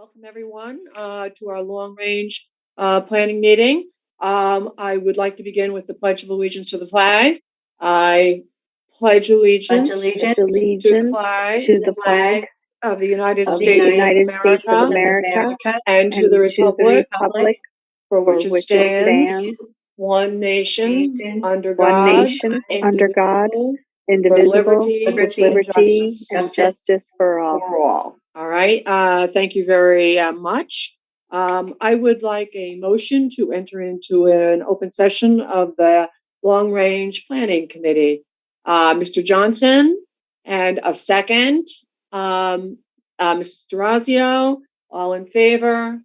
Welcome everyone to our long-range planning meeting. I would like to begin with the Pledge of Allegiance to the flag. I pledge allegiance to the flag of the United States of America and to the republic for which it stands, one nation, under God, indivisible, with liberty and justice for all. All right. Thank you very much. I would like a motion to enter into an open session of the Long Range Planning Committee. Mr. Johnson, and a second. Mrs. D'Orazio, all in favor?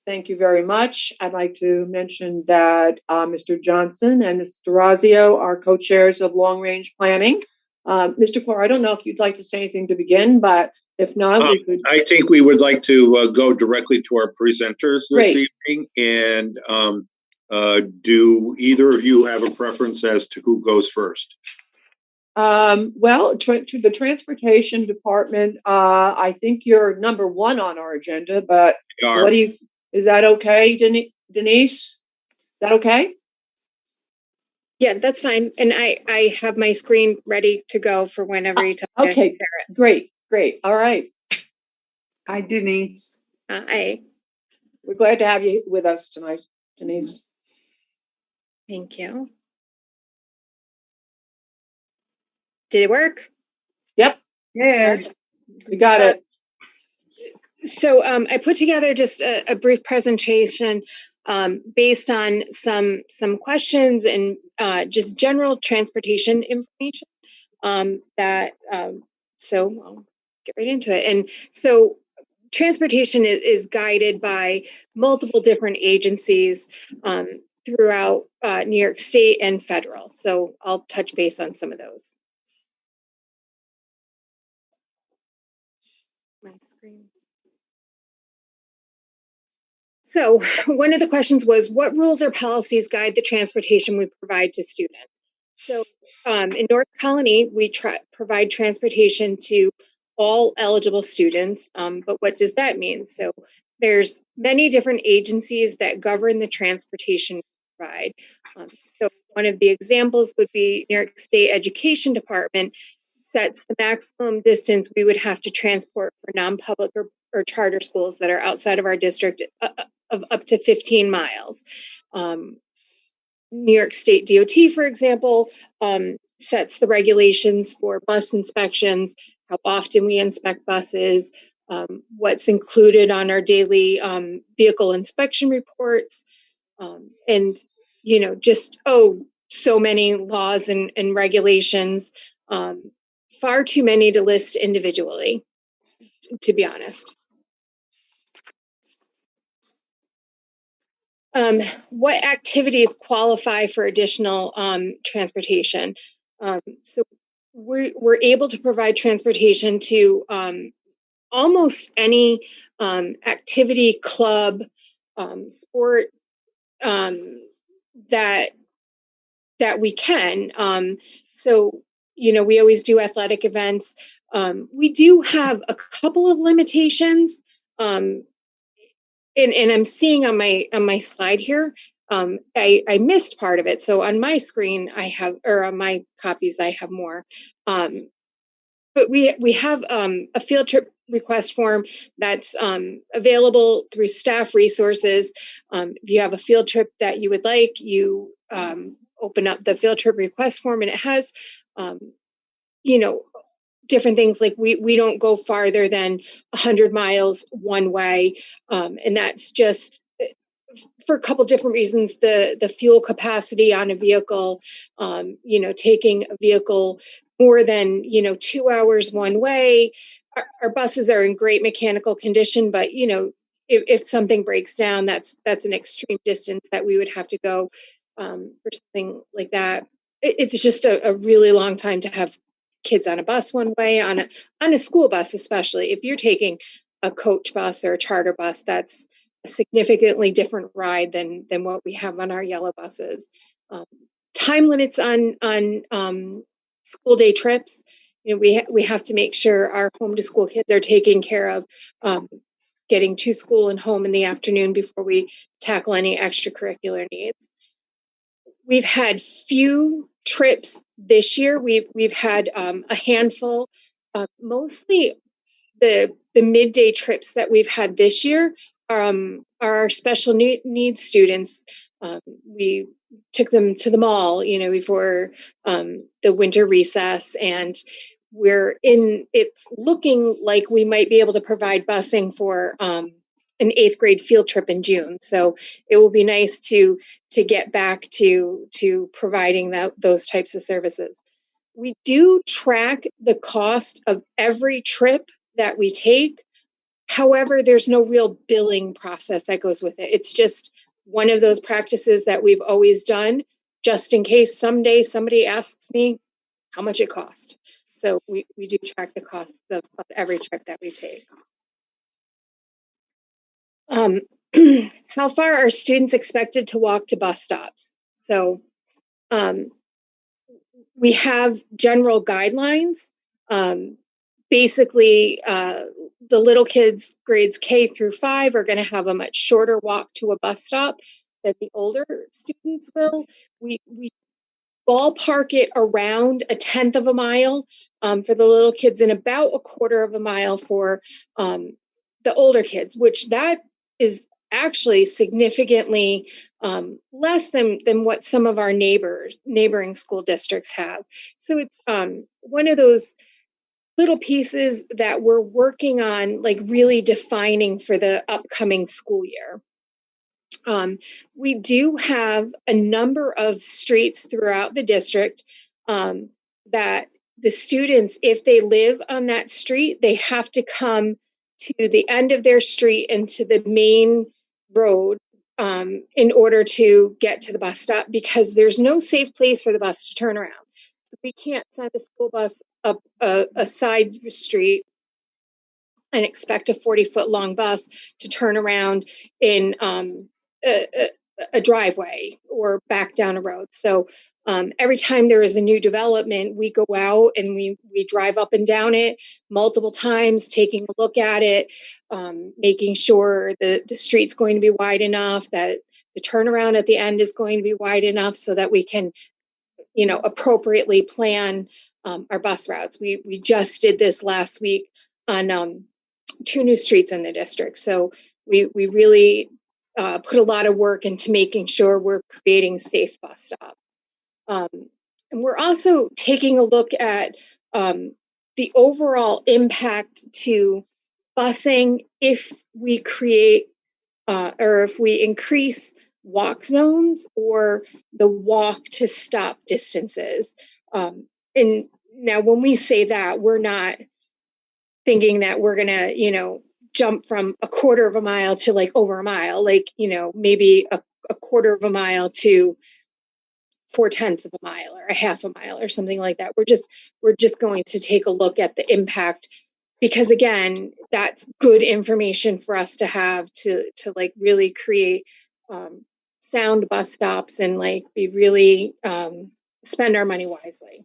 Thank you very much. I'd like to mention that Mr. Johnson and Mrs. D'Orazio are co-chairs of Long Range Planning. Mr. Corr, I don't know if you'd like to say anything to begin, but if not, we could. I think we would like to go directly to our presenters this evening. And do either of you have a preference as to who goes first? Well, to the Transportation Department, I think you're number one on our agenda, but what do you, is that okay, Denise? Is that okay? Yeah, that's fine. And I have my screen ready to go for whenever you talk. Okay, great. All right. Hi, Denise. Hi. We're glad to have you with us tonight, Denise. Thank you. Did it work? Yep. Yeah. We got it. So I put together just a brief presentation based on some questions and just general transportation information so I'll get right into it. And so transportation is guided by multiple different agencies throughout New York State and federal. So I'll touch base on some of those. My screen. So one of the questions was, what rules or policies guide the transportation we provide to students? So in North Colony, we provide transportation to all eligible students, but what does that mean? So there's many different agencies that govern the transportation we provide. So one of the examples would be New York State Education Department sets the maximum distance we would have to transport for non-public or charter schools that are outside of our district of up to 15 miles. New York State DOT, for example, sets the regulations for bus inspections, how often we inspect buses, what's included on our daily vehicle inspection reports, and, you know, just, so many laws and regulations, far too many to list individually, to be honest. What activities qualify for additional transportation? So we're able to provide transportation to almost any activity, club, sport that we can. So, you know, we always do athletic events. We do have a couple of limitations. And I'm seeing on my slide here, I missed part of it. So on my screen, I have, or on my copies, I have more. But we have a field trip request form that's available through staff resources. If you have a field trip that you would like, you open up the field trip request form, and it has, you know, different things like we don't go farther than 100 miles one way. And that's just for a couple different reasons. The fuel capacity on a vehicle, you know, taking a vehicle more than, 2 hours one way. Our buses are in great mechanical condition, but, you know, if something breaks down, that's an extreme distance that we would have to go for something like that. It's just a really long time to have kids on a bus one way, on a school bus, especially if you're taking a coach bus or a charter bus. That's a significantly different ride than what we have on our yellow buses. Time limits on school day trips. You know, we have to make sure our home to school kids are taken care of. getting to school and home in the afternoon before we tackle any extracurricular needs. We've had few trips this year. We've had a handful, mostly the midday trips that we've had this year are our special needs students. We took them to the mall, before the winter recess, and it's looking like we might be able to provide busing for an 8th grade field trip in June. So it will be nice to get back to providing those types of services. We do track the cost of every trip that we take. However, there's no real billing process that goes with it. It's just one of those practices that we've always done, just in case someday somebody asks me how much it cost. So we do track the costs of every trip that we take. How far are students expected to walk to bus stops? So we have general guidelines. Basically, the little kids, grades K through 5, are going to have a much shorter walk to a bus stop than the older students will. We ballpark it around 1/10 of a mile for the little kids and about 1/4 of a mile for the older kids, which that is actually significantly less than what some of our neighboring school districts have. So it's one of those little pieces that we're working on, like really defining for the upcoming school year. We do have a number of streets throughout the district that the students, if they live on that street, they have to come to the end of their street and to the main road in order to get to the bus stop, because there's no safe place for the bus to turn around. So we can't send a school bus up a side street and expect a 40-foot long bus to turn around in a driveway or back down a road. So every time there is a new development, we go out and we drive up and down it multiple times, taking a look at it, making sure the street's going to be wide enough, that the turnaround at the end is going to be wide enough so that we can, appropriately plan our bus routes. We just did this last week on 2 new streets in the district. So we really put a lot of work into making sure we're creating safe bus stops. And we're also taking a look at the overall impact to busing if we create or if we increase walk zones or the walk to stop distances. And now when we say that, we're not thinking that we're going to, jump from 1/4 of a mile to like over a mile, like, maybe a 1/4 of a mile to 4/10 of a mile or a 1/2 a mile or something like that. We're just going to take a look at the impact, because again, that's good information for us to have to like really create sound bus stops and like be really spend our money wisely.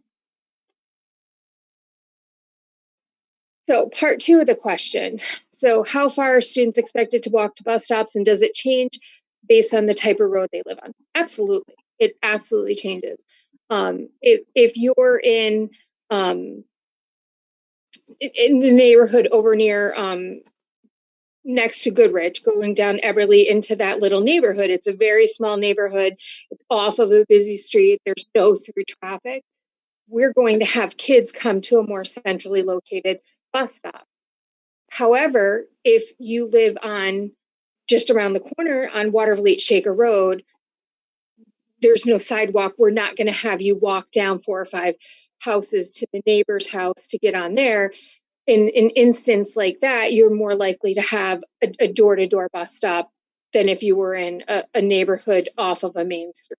So part 2 of the question. So how far are students expected to walk to bus stops, and does it change based on the type of road they live on? Absolutely. It absolutely changes. If you're in the neighborhood over near next to Goodrich, going down Eberly into that little neighborhood, it's a very small neighborhood. It's off of a busy street. There's no through traffic. We're going to have kids come to a more centrally located bus stop. However, if you live on just around the corner on Watervliet Shaker Road, there's no sidewalk. We're not going to have you walk down 4 or 5 houses to the neighbor's house to get on there. In an instance like that, you're more likely to have a door-to-door bus stop than if you were in a neighborhood off of a main street.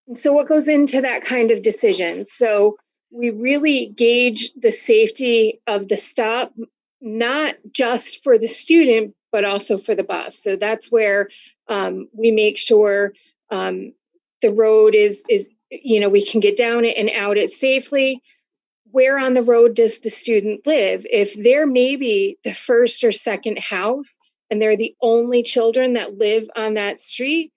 And so what goes into that kind of decision? So we really gauge the safety of the stop, not just for the student, but also for the bus. So that's where we make sure the road is we can get down it and out it safely. where on the road does the student live? If they're maybe the first or second house and they're the only children that live on that street,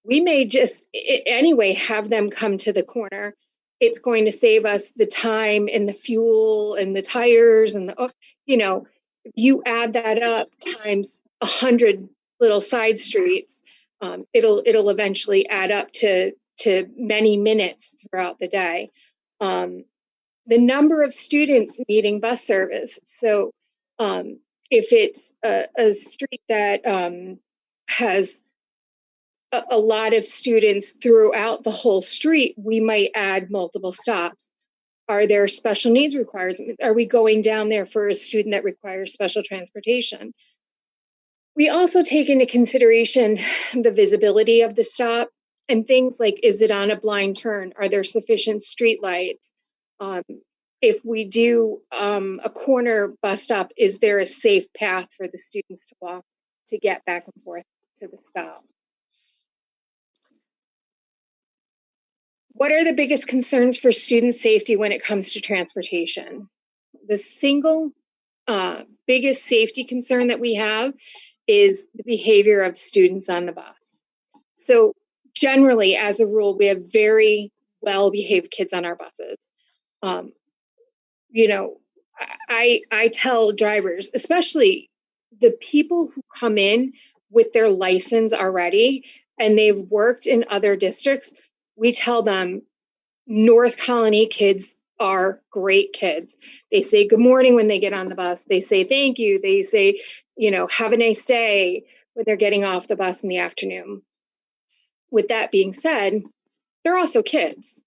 we may just anyway have them come to the corner. It's going to save us the time and the fuel and the tires and the, if you add that up times 100 little side streets, it'll eventually add up to many minutes throughout the day. The number of students needing bus service. So if it's a street that has a lot of students throughout the whole street, we might add multiple stops. Are there special needs requirements? Are we going down there for a student that requires special transportation? We also take into consideration the visibility of the stop and things like, is it on a blind turn? Are there sufficient street lights? If we do a corner bus stop, is there a safe path for the students to walk to get back and forth to the stop? What are the biggest concerns for student safety when it comes to transportation? The single biggest safety concern that we have is the behavior of students on the bus. So generally, as a rule, we have very well-behaved kids on our buses. I tell drivers, especially the people who come in with their license already and they've worked in other districts, we tell them North Colony kids are great kids. They say good morning when they get on the bus. They say thank you. They say, have a nice day when they're getting off the bus in the afternoon. With that being said, they're also kids,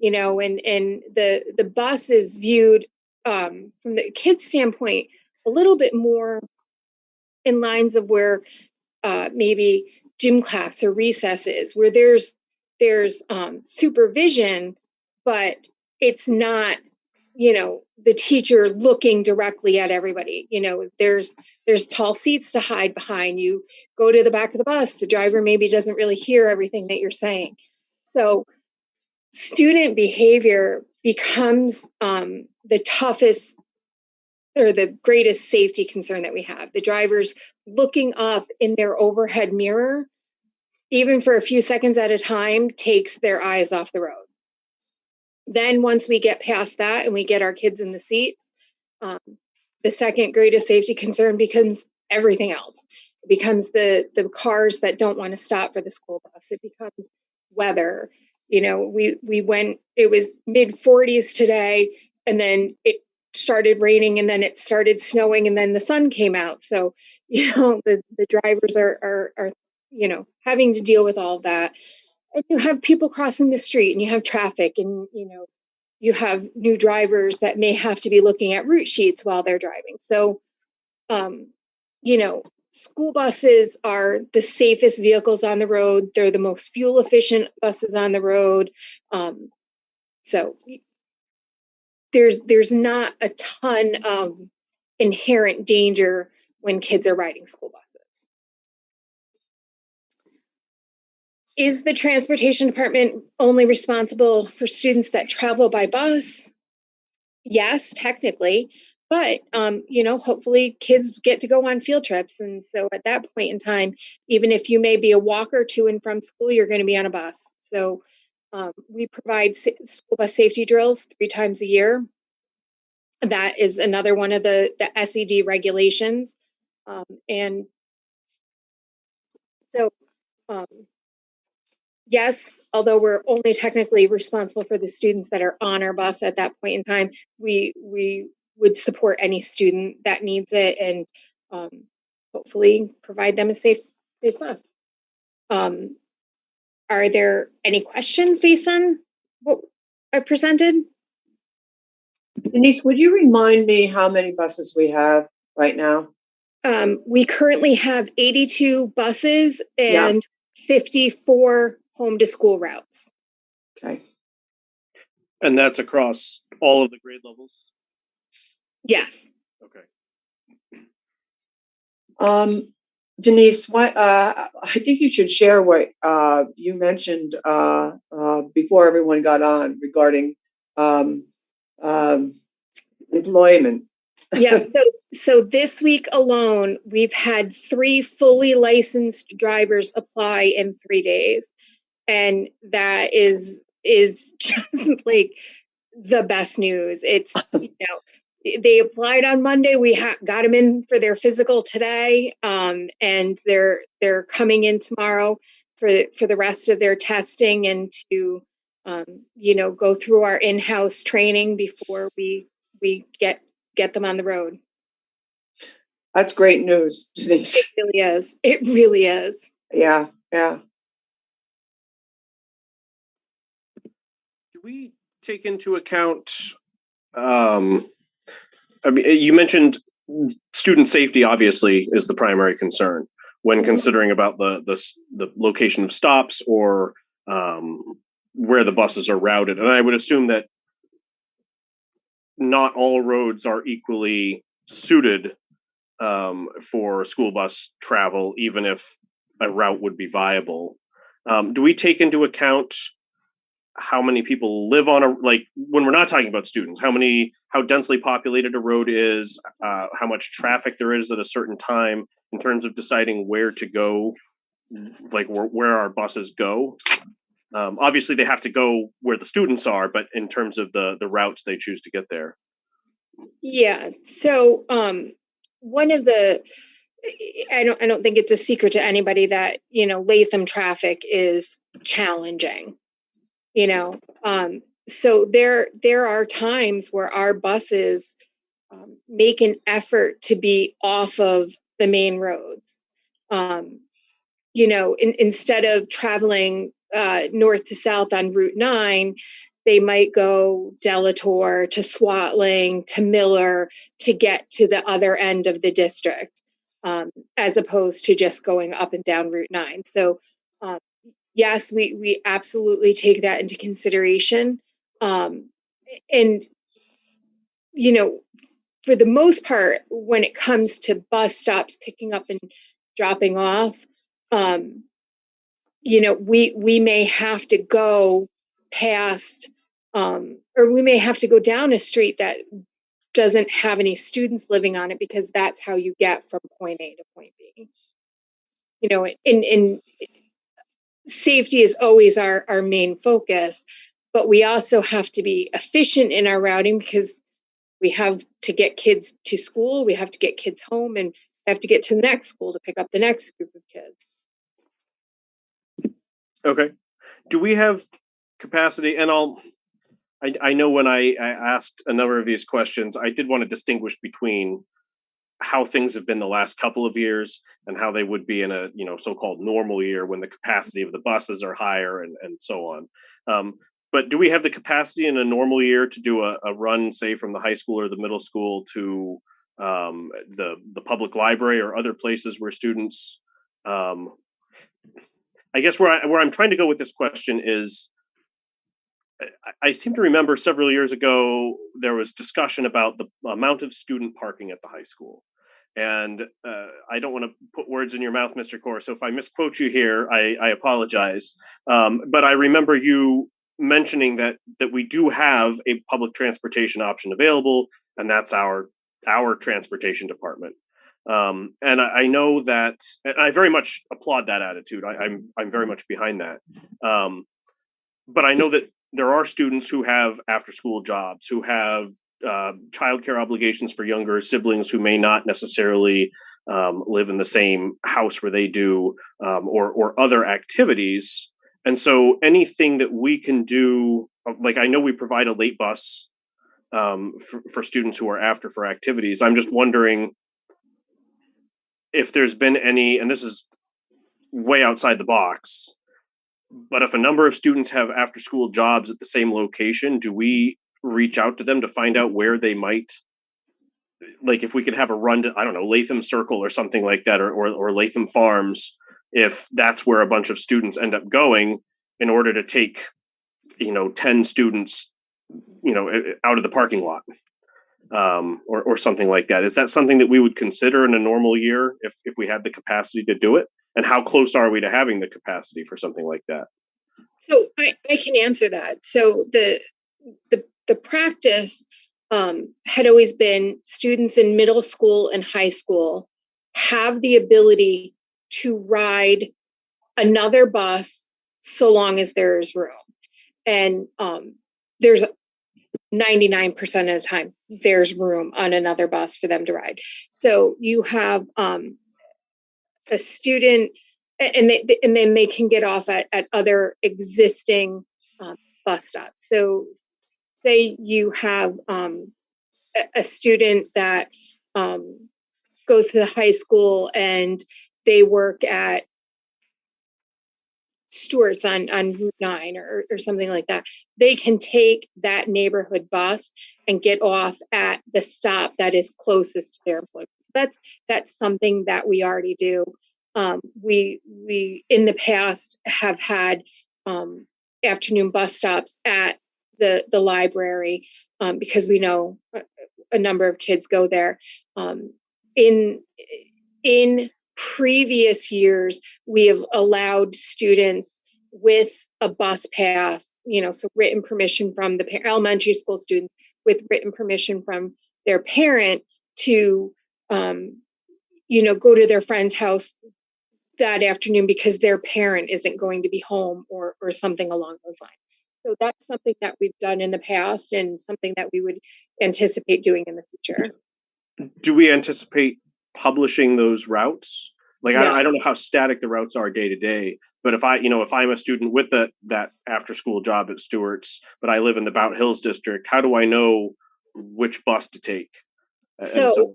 and the bus is viewed from the kids' standpoint a little bit more in lines of where maybe gym class or recess is, where there's supervision, but it's not, the teacher looking directly at everybody. There's tall seats to hide behind. You go to the back of the bus, the driver maybe doesn't really hear everything that you're saying. So student behavior becomes the toughest or the greatest safety concern that we have. The drivers looking up in their overhead mirror, even for a few seconds at a time, takes their eyes off the road. Then once we get past that and we get our kids in the seats, the second greatest safety concern becomes everything else. It becomes the cars that don't want to stop for the school bus. It becomes weather. We went, it was mid-40s today, and then it started raining, and then it started snowing, and then the sun came out. So, the drivers are having to deal with all of that. And you have people crossing the street, and you have traffic, and you have new drivers that may have to be looking at route sheets while they're driving. So, school buses are the safest vehicles on the road. They're the most fuel efficient buses on the road. So there's not a ton of inherent danger when kids are riding school buses. Is the transportation department only responsible for students that travel by bus? Yes, technically, but hopefully kids get to go on field trips. And so at that point in time, even if you may be a walker to and from school, you're going to be on a bus. So we provide school bus safety drills 3 times a year. That is another one of the SED regulations. And so yes, although we're only technically responsible for the students that are on our bus at that point in time, we would support any student that needs it and hopefully provide them a safe bus. Are there any questions based on what I presented? Denise, would you remind me how many buses we have right now? We currently have 82 buses and 54 home to school routes. Okay. And that's across all of the grade levels? Yes. Okay. Denise, I think you should share what you mentioned before everyone got on regarding employment. Yeah. So this week alone, we've had 3 fully licensed drivers apply in 3 days. And that is just like the best news. It's, they applied on Monday. We got them in for their physical today. And they're coming in tomorrow for the rest of their testing and to, go through our in-house training before we get them on the road. That's great news, Denise. It really is. It really is. Yeah. Do we take into account, you mentioned student safety obviously is the primary concern when considering about the location of stops or where the buses are routed. And I would assume that not all roads are equally suited for school bus travel, even if a route would be viable. Do we take into account how many people live on when we're not talking about students, how densely populated a road is, how much traffic there is at a certain time in terms of deciding where to go, like where our buses go? Obviously they have to go where the students are, but in terms of the routes they choose to get there. Yeah. So one of the, I don't think it's a secret to anybody that, Latham traffic is challenging, so there are times where our buses make an effort to be off of the main roads. Instead of traveling north to south on Route 9, they might go Delator to Swatling to Miller to get to the other end of the district, as opposed to just going up and down Route 9. So, yes, we absolutely take that into consideration. And, for the most part, when it comes to bus stops picking up and dropping off, we may have to go past, or we may have to go down a street that doesn't have any students living on it, because that's how you get from point A to point B. And safety is always our main focus, but we also have to be efficient in our routing, because we have to get kids to school, we have to get kids home, and have to get to the next school to pick up the next group of kids. Okay. Do we have capacity? And I know when I asked a number of these questions, I did want to distinguish between how things have been the last couple of years and how they would be in a so-called normal year when the capacity of the buses are higher and so on. But do we have the capacity in a normal year to do a run, say, from the high school or the middle school to the public library or other places where students? I guess where I'm trying to go with this question is, I seem to remember several years ago there was discussion about the amount of student parking at the high school. And I don't want to put words in your mouth, Mr. Corr, so if I misquote you here, I apologize. But I remember you mentioning that we do have a public transportation option available, and that's our transportation department. And I know that, and I very much applaud that attitude. I'm very much behind that. But I know that there are students who have after-school jobs, who have childcare obligations for younger siblings who may not necessarily live in the same house where they do, or other activities. And so anything that we can do, like I know we provide a late bus for students who are after for activities. I'm just wondering if there's been any, and this is way outside the box, but if a number of students have after school jobs at the same location, do we reach out to them to find out where they might, like if we could have a run to, I don't know, Latham Circle or something like that, or Latham Farms, if that's where a bunch of students end up going in order to take, 10 students, out of the parking lot, or something like that. Is that something that we would consider in a normal year if we had the capacity to do it? And how close are we to having the capacity for something like that? So I can answer that. So the the practice had always been students in middle school and high school have the ability to ride another bus so long as there is room. And there's 99% of the time there's room on another bus for them to ride. So you have a student, and then they can get off at other existing bus stops. So say you have a student that goes to the high school and they work at Stewart's on Route 9 or something like that. They can take that neighborhood bus and get off at the stop that is closest to their employment. So that's something that we already do. We in the past have had afternoon bus stops at the library because we know a number of kids go there. In previous years, we have allowed students with a bus pass, so written permission from the elementary school students with written permission from their parent to, go to their friend's house that afternoon because their parent isn't going to be home or something along those lines. So that's something that we've done in the past and something that we would anticipate doing in the future. Do we anticipate publishing those routes? Like, No. I don't know how static the routes are day to day, but if I'm a student with that after school job at Stewart's, but I live in the Bout Hills district, how do I know which bus to take? So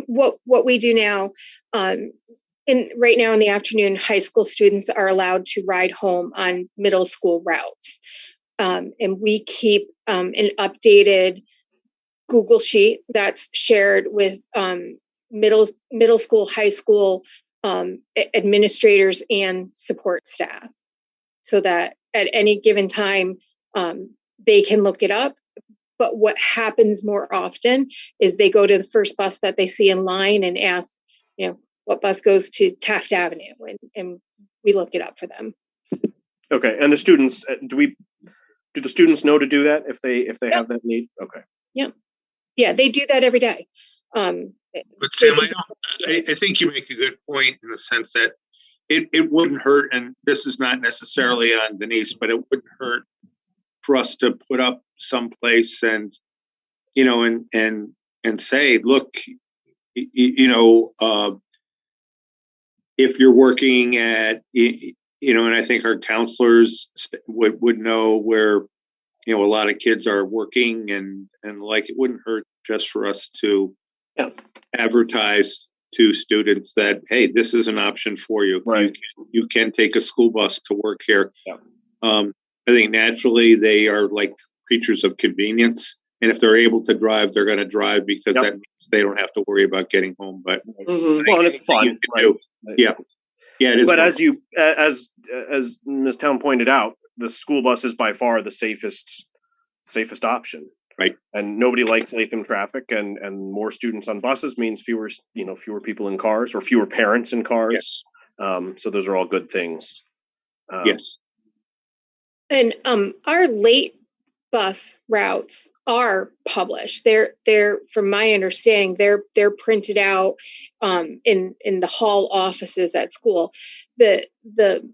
what we do now, right now in the afternoon, high school students are allowed to ride home on middle school routes. And we keep an updated Google Sheet that's shared with middle school, high school administrators and support staff, so that at any given time they can look it up. But what happens more often is they go to the first bus that they see in line and ask, what bus goes to Taft Avenue, and we look it up for them. Okay, and the students, do the students know to do that if they have that need? Okay. Yeah, they do that every day. But Sam, I think you make a good point in the sense that it wouldn't hurt, and this is not necessarily on Denise, but it wouldn't hurt for us to put up someplace and say, look, if you're working at, and I think our counselors would know where, a lot of kids are working and like, it wouldn't hurt just for us to advertise to students that, hey, this is an option for you. Right. You can take a school bus to work here. Yeah. I think naturally they are like creatures of convenience. And if they're able to drive, they're going to drive because that means they don't have to worry about getting home. But well, and it's fun, right? Yeah. It is. But as Ms. Town pointed out, the school bus is by far the safest option. Right. And nobody likes Latham traffic, and more students on buses means fewer people in cars, or fewer parents in cars. Yes. So those are all good things. Yes. And our late bus routes are published. They're from my understanding, they're printed out in the hall offices at school. The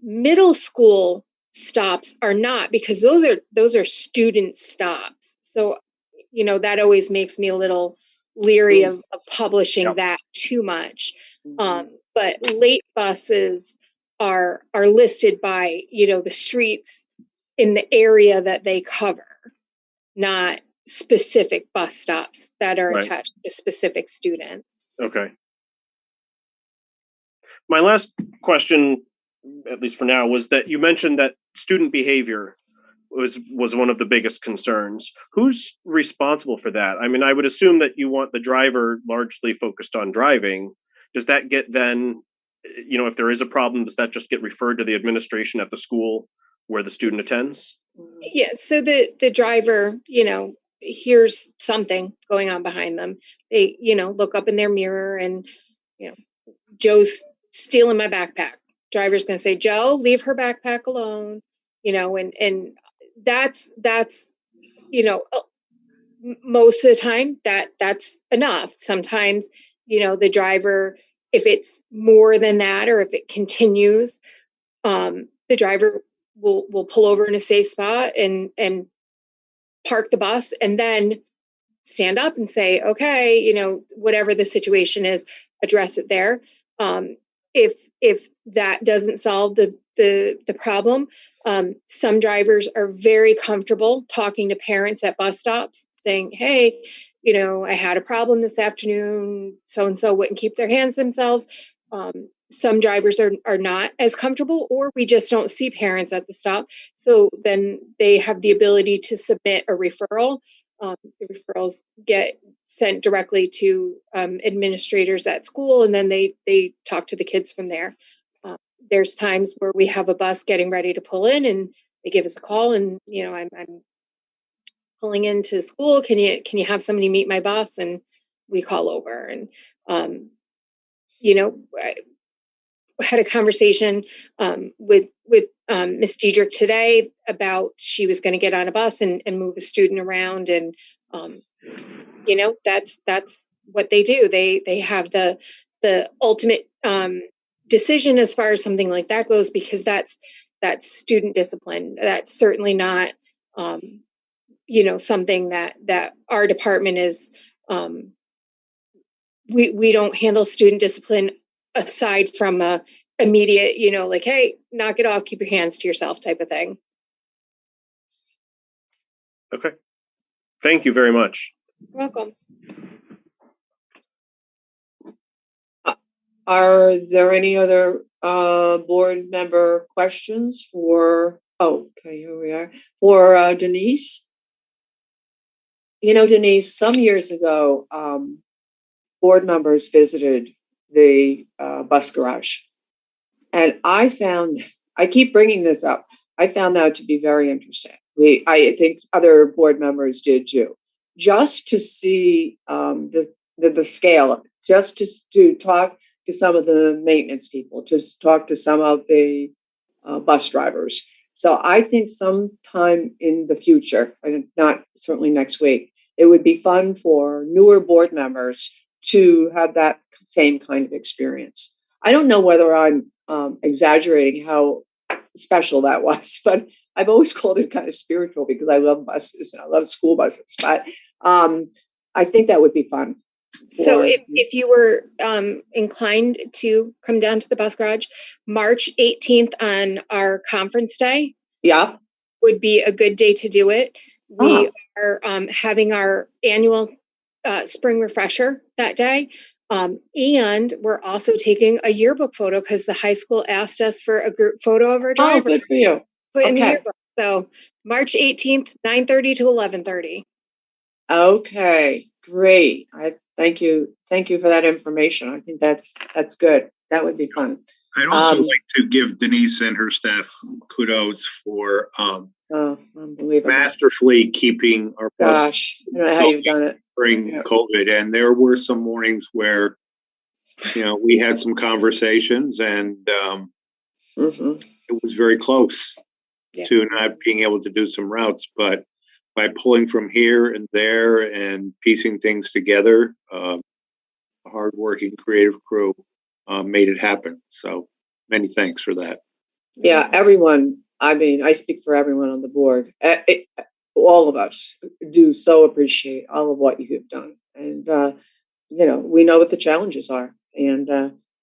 middle school stops are not, because those are student stops. So that always makes me a little leery of publishing that too much. But late buses are listed by the streets in the area that they cover, not specific bus stops that are attached to specific students. Okay. My last question, at least for now, was that you mentioned that student behavior was one of the biggest concerns. Who's responsible for that? I mean, I would assume that you want the driver largely focused on driving. Does that get then, if there is a problem, does that just get referred to the administration at the school where the student attends? Yeah, so the driver, hears something going on behind them. They, look up in their mirror and, Joe's stealing my backpack. Driver's going to say, Joe, leave her backpack alone, and that's, most of the time that's enough. Sometimes, the driver, if it's more than that, or if it continues, the driver will pull over in a safe spot and park the bus, and then stand up and say, okay, whatever the situation is, address it there. If that doesn't solve the problem, some drivers are very comfortable talking to parents at bus stops, saying, hey, I had a problem this afternoon, so-and-so wouldn't keep their hands to themselves. Some drivers are not as comfortable, or we just don't see parents at the stop. So then they have the ability to submit a referral. The referrals get sent directly to administrators at school, and then they talk to the kids from there. There's times where we have a bus getting ready to pull in, and they give us a call, and I'm pulling into school. Can you have somebody meet my bus? And we call over, and I had a conversation with Miss Diedrich today about she was going to get on a bus and move a student around, and that's what they do. They have the ultimate decision as far as something like that goes, because that's student discipline. That's certainly not something that our department is. We don't handle student discipline aside from a immediate, like, hey, knock it off, keep your hands to yourself type of thing. Okay. Thank you very much. You're welcome. Are there any other board member questions for, okay, here we are, for Denise? Denise, some years ago, board members visited the bus garage. And I keep bringing this up, I found that to be very interesting. I think other board members did too. Just to see the scale of it, just to talk to some of the maintenance people, to talk to some of the bus drivers. So I think sometime in the future, and not certainly next week, it would be fun for newer board members to have that same kind of experience. I don't know whether I'm exaggerating how special that was, but I've always called it kind of spiritual because I love buses and I love school buses. But I think that would be fun. So if you were inclined to come down to the bus garage, March 18th on our conference day, yeah, would be a good day to do it. We are having our annual spring refresher that day. And we're also taking a yearbook photo because the high school asked us for a group photo of our drivers. Oh, good for you. Put in the yearbook. So March 18th, 9:30 to 11:30. Okay, great. I thank you. Thank you for that information. I think that's good. That would be fun. I'd also like to give Denise and her staff kudos for masterfully keeping our bus. Gosh, I don't know how you've done it during COVID. And there were some mornings where, we had some conversations, and it was very close to not being able to do some routes. But by pulling from here and there and piecing things together, a hardworking, creative crew made it happen. So many thanks for that. Yeah, everyone. I mean, I speak for everyone on the board. All of us do so appreciate all of what you have done. And, we know what the challenges are. And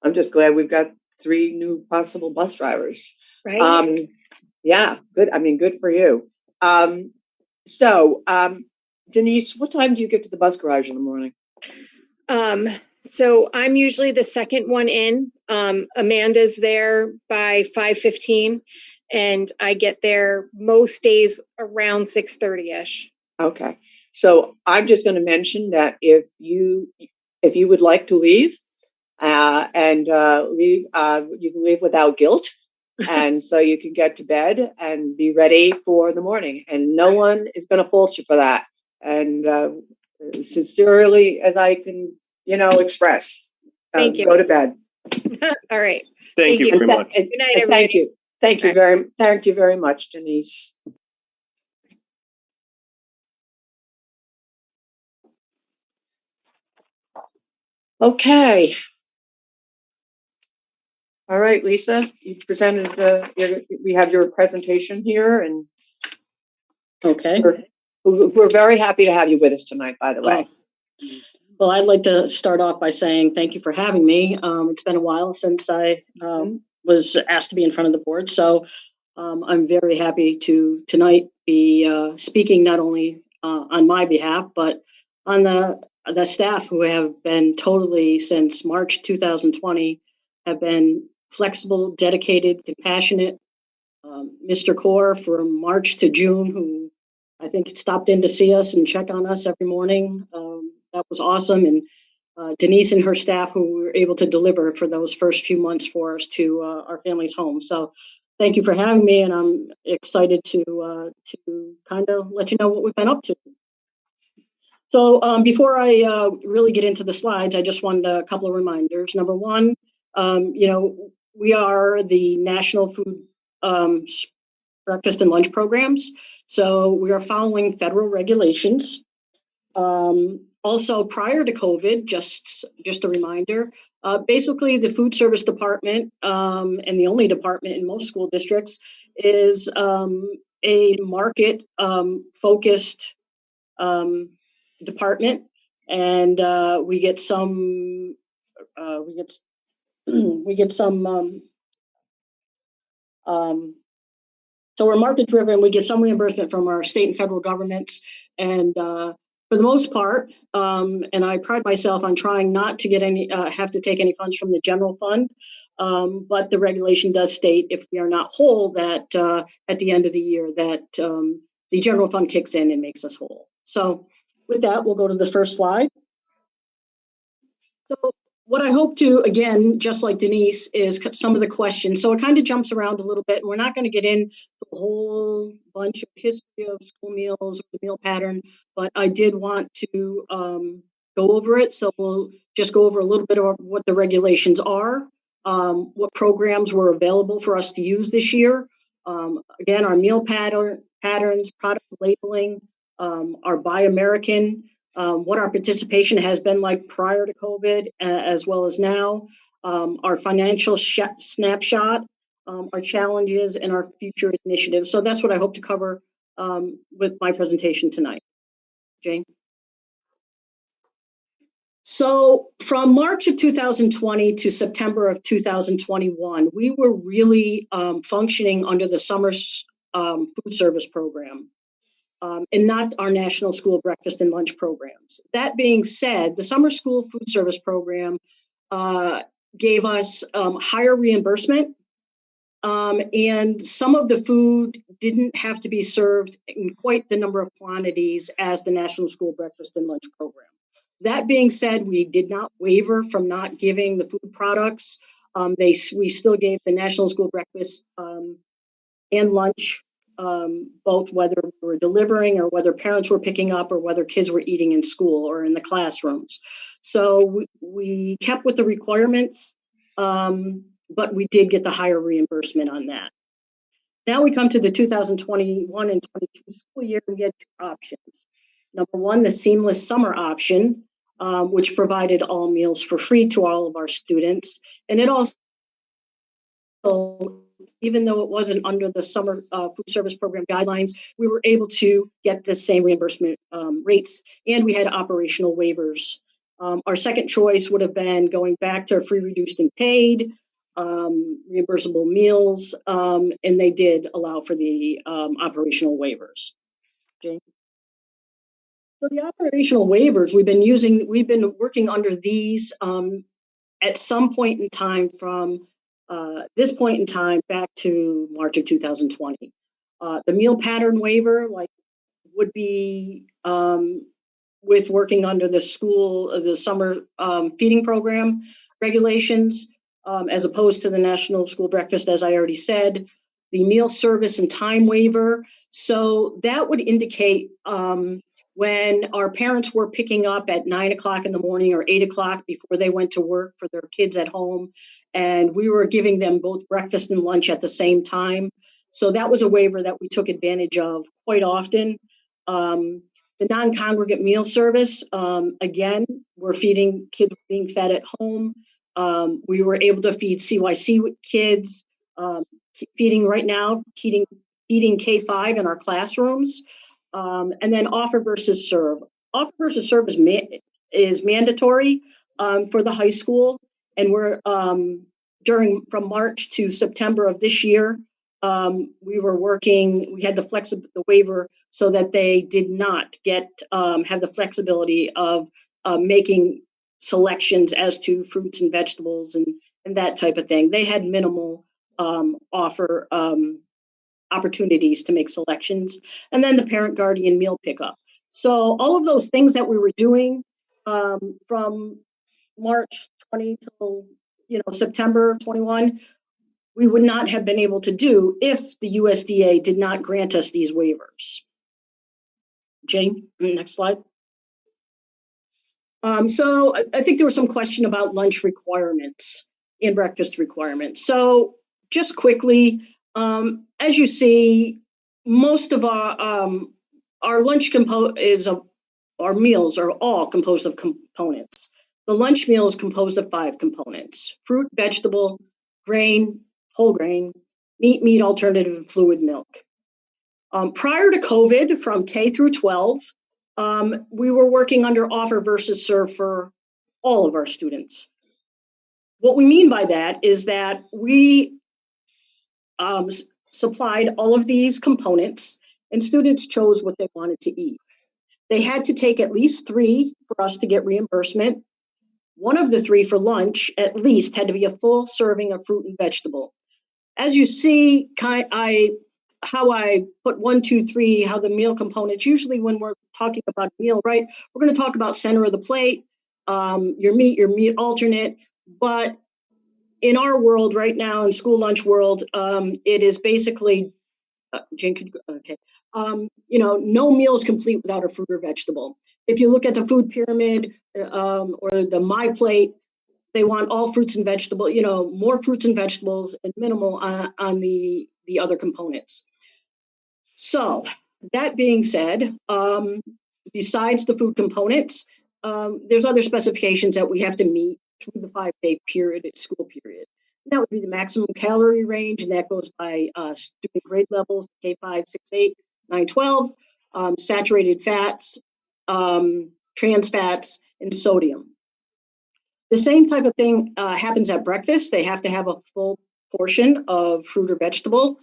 I'm just glad we've got 3 new possible bus drivers. Right. Yeah, good. I mean, good for you. So, Denise, what time do you get to the bus garage in the morning? So I'm usually the second one in. Amanda's there by 5:15, and I get there most days around 6:30-ish. Okay. So I'm just going to mention that if you would like to leave and leave, you can leave without guilt. And so you can get to bed and be ready for the morning, and no one is going to fault you for that. And sincerely as I can, express, Thank you. Go to bed. All right. Thank you very much. Good night, everybody. Thank you very much, Denise. Okay. All right, Lisa, you presented we have your presentation here, and Okay. we're very happy to have you with us tonight, by the way. Well, I'd like to start off by saying thank you for having me. It's been a while since I was asked to be in front of the board, so I'm very happy to tonight be speaking not only on my behalf, but on the staff who have been totally, since March 2020, have been flexible, dedicated, compassionate. Mr. Core from March to June, who I think stopped in to see us and check on us every morning. That was awesome. And Denise and her staff, who were able to deliver for those first few months for us to our family's home. So thank you for having me, and I'm excited to kind of let you know what we've been up to. So before I really get into the slides, I just wanted a couple of reminders. Number one, we are the National Food Breakfast and Lunch Programs. So we are following federal regulations. Also, prior to COVID, just a reminder, basically the food service department, and the only department in most school districts, is a market focused department, and we get some so we're market driven. We get some reimbursement from our state and federal governments, and for the most part, and I pride myself on trying not to get have to take any funds from the general fund. But the regulation does state if we are not whole, that at the end of the year, that the general fund kicks in and makes us whole. So with that, we'll go to the first slide. So what I hope to, again, just like Denise, is some of the questions. So it kind of jumps around a little bit. And we're not going to get into a whole bunch of history of school meals or the meal pattern, but I did want to go over it. So we'll just go over a little bit of what the regulations are, what programs were available for us to use this year. Again, our meal patterns, product labeling, our Buy American, what our participation has been like prior to COVID, as well as now, our financial snapshot, our challenges, and our future initiatives. So that's what I hope to cover with my presentation tonight. Jane? So from March of 2020 to September of 2021, we were really functioning under the summer food service program. And not our national school breakfast and lunch programs. That being said, the summer school food service program gave us higher reimbursement, and some of the food didn't have to be served in quite the number of quantities as the national school breakfast and lunch program. That being said, we did not waiver from not giving the food products. We still gave the national school breakfast and lunch, both whether we were delivering or whether parents were picking up or whether kids were eating in school or in the classrooms. So we kept with the requirements, but we did get the higher reimbursement on that. Now we come to the 2021 and 22 school year, we had two options. Number one, the seamless summer option, which provided all meals for free to all of our students. And it also, even though it wasn't under the summer food service program guidelines, we were able to get the same reimbursement rates, and we had operational waivers. Our second choice would have been going back to free, reduced, and paid, reimbursable meals, and they did allow for the operational waivers. Jane? So the operational waivers, we've been working under these at some point in time from this point in time back to March of 2020. The meal pattern waiver would be with working under the summer feeding program regulations, as opposed to the national school breakfast, as I already said. The meal service and time waiver. So that would indicate when our parents were picking up at 9 o'clock in the morning or 8 o'clock before they went to work for their kids at home, and we were giving them both breakfast and lunch at the same time. So that was a waiver that we took advantage of quite often. The non-congregate meal service, again, we're feeding kids being fed at home. We were able to feed CYC kids, feeding right now, feeding K-5 in our classrooms. And then offer versus serve. Offer versus serve is mandatory for the high school. And we're from March to September of this year, we had the waiver so that they did not have the flexibility of making selections as to fruits and vegetables and that type of thing. They had minimal offer opportunities to make selections, and then the parent guardian meal pickup. So all of those things that we were doing from March 20 till September 21, we would not have been able to do if the USDA did not grant us these waivers. Jane, next slide. So I think there was some question about lunch requirements and breakfast requirements. So just quickly, as you see, most of our lunch our meals are all composed of components. The lunch meal is composed of 5 components: fruit, vegetable, grain, whole grain, meat alternative, and fluid milk. Prior to COVID, from K through 12, we were working under offer versus serve for all of our students. What we mean by that is that we supplied all of these components, and students chose what they wanted to eat. They had to take at least 3 for us to get reimbursement. One of the 3 for lunch, at least, had to be a full serving of fruit and vegetable. As you see, how I put 1, 2, 3, how the meal components, usually when we're talking about a meal, right, we're going to talk about center of the plate, your meat alternate, but in our world right now, in school lunch world, it is basically, Jane could, okay, no meal is complete without a fruit or vegetable. If you look at the food pyramid or the My Plate, they want all fruits and vegetables, more fruits and vegetables and minimal on the other components. So that being said, besides the food components, there's other specifications that we have to meet through the 5-day period, school period. And that would be the maximum calorie range, and that goes by student grade levels, K5, 6, 8, 9, 12, saturated fats, trans fats, and sodium. The same type of thing happens at breakfast. They have to have a full portion of fruit or vegetable,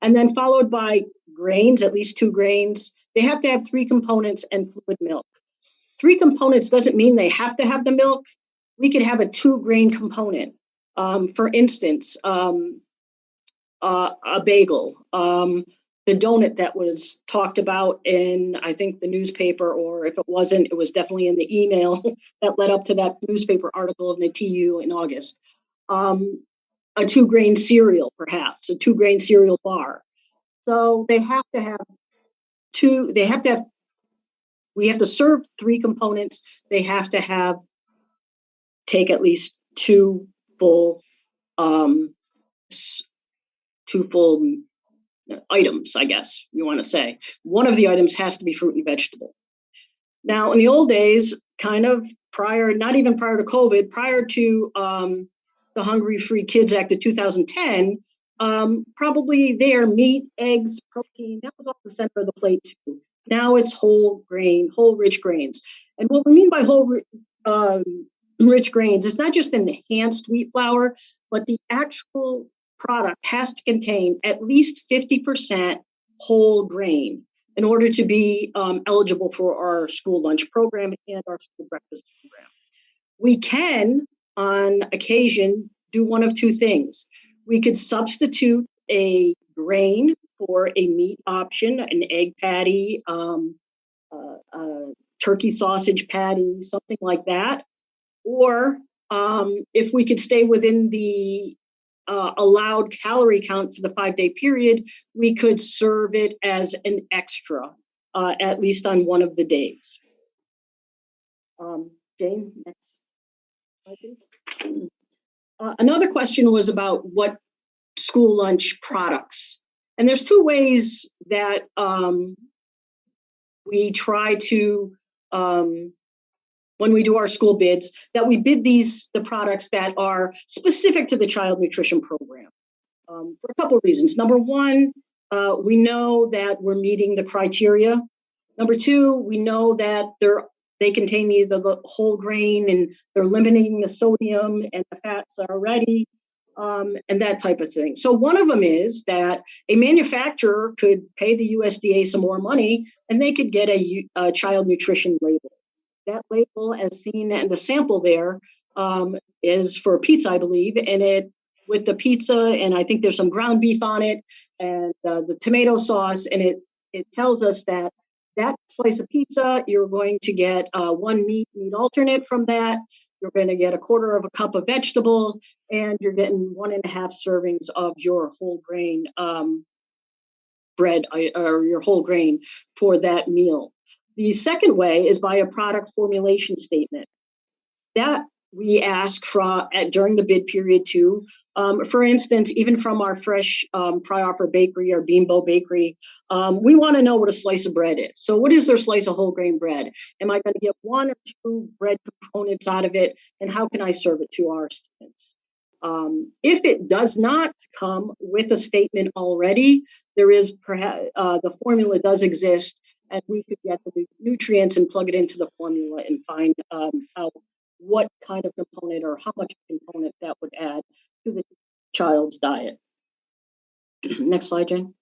and then followed by grains, at least 2 grains. They have to have 3 components and fluid milk. 3 components doesn't mean they have to have the milk. We could have a 2-grain component. For instance, a bagel, the donut that was talked about in, I think, the newspaper, or if it wasn't, it was definitely in the email that led up to that newspaper article in the TU in August. A 2-grain cereal, perhaps, a 2-grain cereal bar. So they have to have 2, we have to serve 3 components. They have to take at least 2 full items, I guess you want to say. One of the items has to be fruit and vegetable. Now, in the old days, kind of prior, not even prior to COVID, prior to the Hungry Free Kids Act of 2010, probably there, meat, eggs, protein, that was off the center of the plate too. Now it's whole rich grains. And what we mean by whole rich grains, it's not just enhanced wheat flour, but the actual product has to contain at least 50% whole grain in order to be eligible for our school lunch program and our school breakfast program. We can, on occasion, do one of 2 things. We could substitute a grain for a meat option, an egg patty, turkey sausage patty, something like that. Or if we could stay within the allowed calorie count for the 5-day period, we could serve it as an extra, at least on one of the days. Jane, next slide, please. Another question was about what school lunch products. And there's 2 ways that we try to, when we do our school bids, that we bid the products that are specific to the child nutrition program. For a couple of reasons. Number one, we know that we're meeting the criteria. Number two, we know that they contain either the whole grain and they're limiting the sodium and the fats already, and that type of thing. So one of them is that a manufacturer could pay the USDA some more money and they could get a child nutrition label. That label, as seen in the sample there, is for pizza, I believe, and it with the pizza, and I think there's some ground beef on it, and the tomato sauce, and it tells us that slice of pizza, you're going to get one meat alternate from that. You're going to get 1/4 of a cup of vegetable, and you're getting 1.5 servings of your whole grain bread or your whole grain for that meal. The second way is by a product formulation statement. That we ask during the bid period too. For instance, even from our fresh Fry Offer Bakery or Beanbo Bakery, we want to know what a slice of bread is. So what is their slice of whole grain bread? Am I going to get 1 or 2 bread components out of it? And how can I serve it to our students? If it does not come with a statement already, there is perhaps the formula does exist, and we could get the nutrients and plug it into the formula and find out what kind of component or how much component that would add to the child's diet. Next slide, Jane.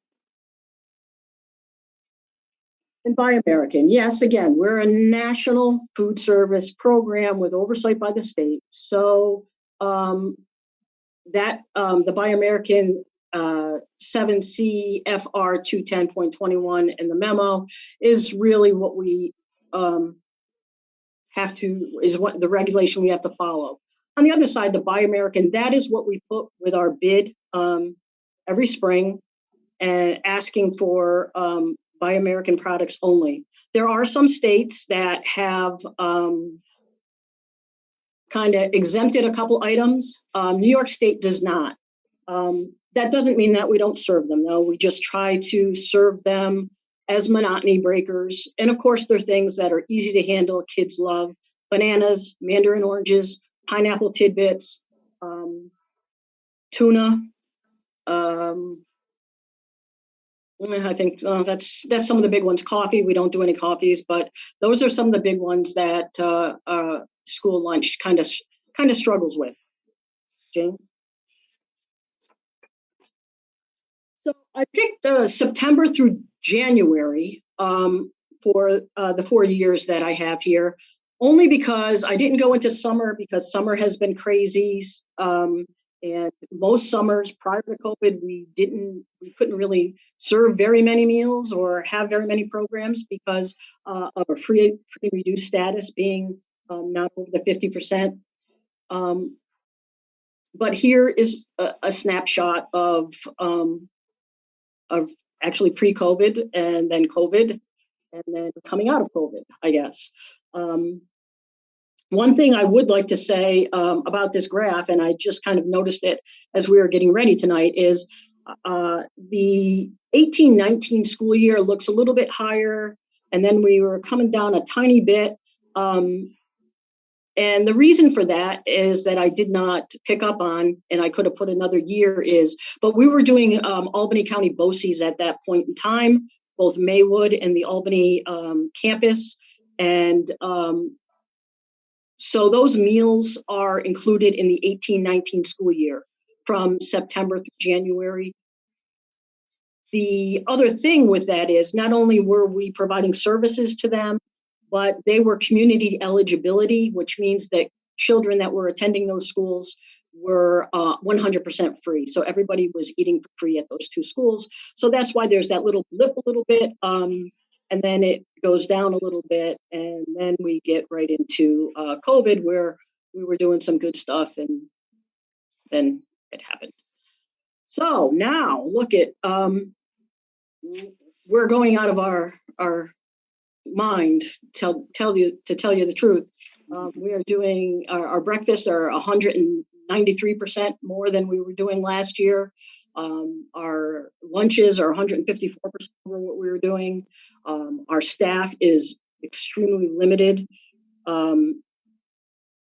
And Buy American, yes, again, we're a national food service program with oversight by the state. So the Buy American 7 CFR 210.21 in the memo is really what we is what the regulation we have to follow. On the other side, the Buy American, that is what we put with our bid every spring, and asking for Buy American products only. There are some states that have kind of exempted a couple items. New York State does not. That doesn't mean that we don't serve them, though. We just try to serve them as monotony breakers. And of course, there are things that are easy to handle, kids love: bananas, mandarin oranges, pineapple tidbits, tuna. I think that's some of the big ones. Coffee, we don't do any coffees, but those are some of the big ones that school lunch kind of struggles with. Jane? So I picked September through January for the 4 years that I have here, only because I didn't go into summer because summer has been crazy. And most summers prior to COVID, we couldn't really serve very many meals or have very many programs because of a free reduced status being not over the 50%. But here is a snapshot of actually pre-COVID and then COVID and then coming out of COVID, I guess. One thing I would like to say about this graph, and I just kind of noticed it as we were getting ready tonight, is the 18-19 school year looks a little bit higher, and then we were coming down a tiny bit. And the reason for that is that I did not pick up on, and I could have put another year but we were doing Albany County BOCES at that point in time, both Maywood and the Albany campus. And so those meals are included in the 18-19 school year from September through January. The other thing with that is not only were we providing services to them, but they were community eligibility, which means that children that were attending those schools were 100% free. So everybody was eating for free at those two schools. So that's why there's that little blip a little bit. And then it goes down a little bit. And then we get right into COVID, where we were doing some good stuff and then it happened. So now look at, we're going out of our mind, tell you the truth. We are doing our breakfasts are 193% more than we were doing last year. Our lunches are 154% over what we were doing. Our staff is extremely limited.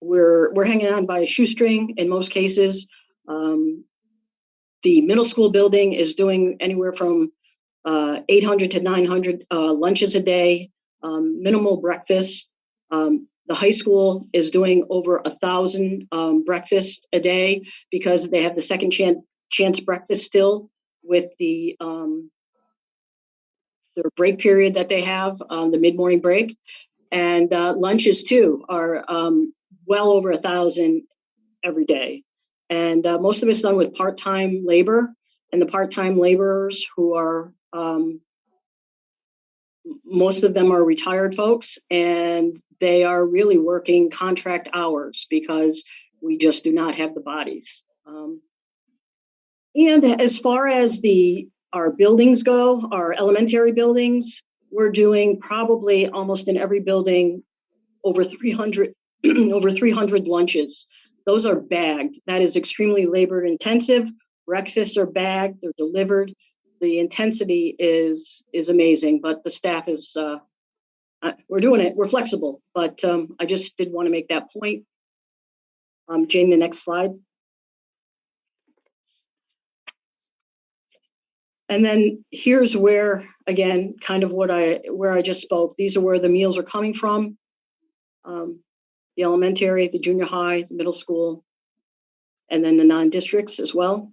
We're hanging on by a shoestring in most cases. The middle school building is doing anywhere from 800 to 900 lunches a day, minimal breakfast. The high school is doing over 1,000 breakfasts a day because they have the second chance breakfast still with the their break period that they have, the mid-morning break. And lunches too are well over 1,000 every day. And most of it's done with part-time labor, and the part-time laborers who are, most of them are retired folks, and they are really working contract hours because we just do not have the bodies. And as far as our buildings go, our elementary buildings, we're doing probably almost in every building over 300 over 300 lunches. Those are bagged. That is extremely labor intensive. Breakfasts are bagged, they're delivered. The intensity is amazing, but the staff is, we're doing it, we're flexible, but I just did want to make that point. Jane, the next slide. And then here's where, again, kind of where I just spoke. These are where the meals are coming from. The elementary, the junior high, the middle school, and then the non-districts as well.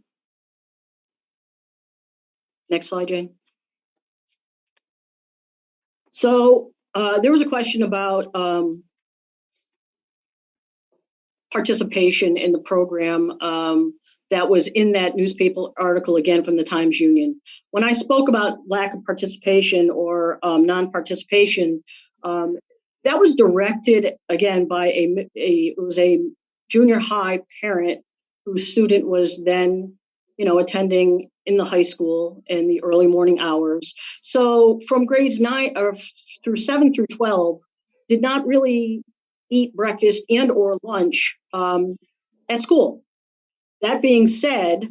Next slide, Jane. So there was a question about participation in the program that was in that newspaper article, again, from the Times Union. When I spoke about lack of participation or non-participation, that was directed, again, by it was a junior high parent whose student was then, attending in the high school in the early morning hours. So from grades 9 or through 7 through 12, did not really eat breakfast and or lunch at school. That being said,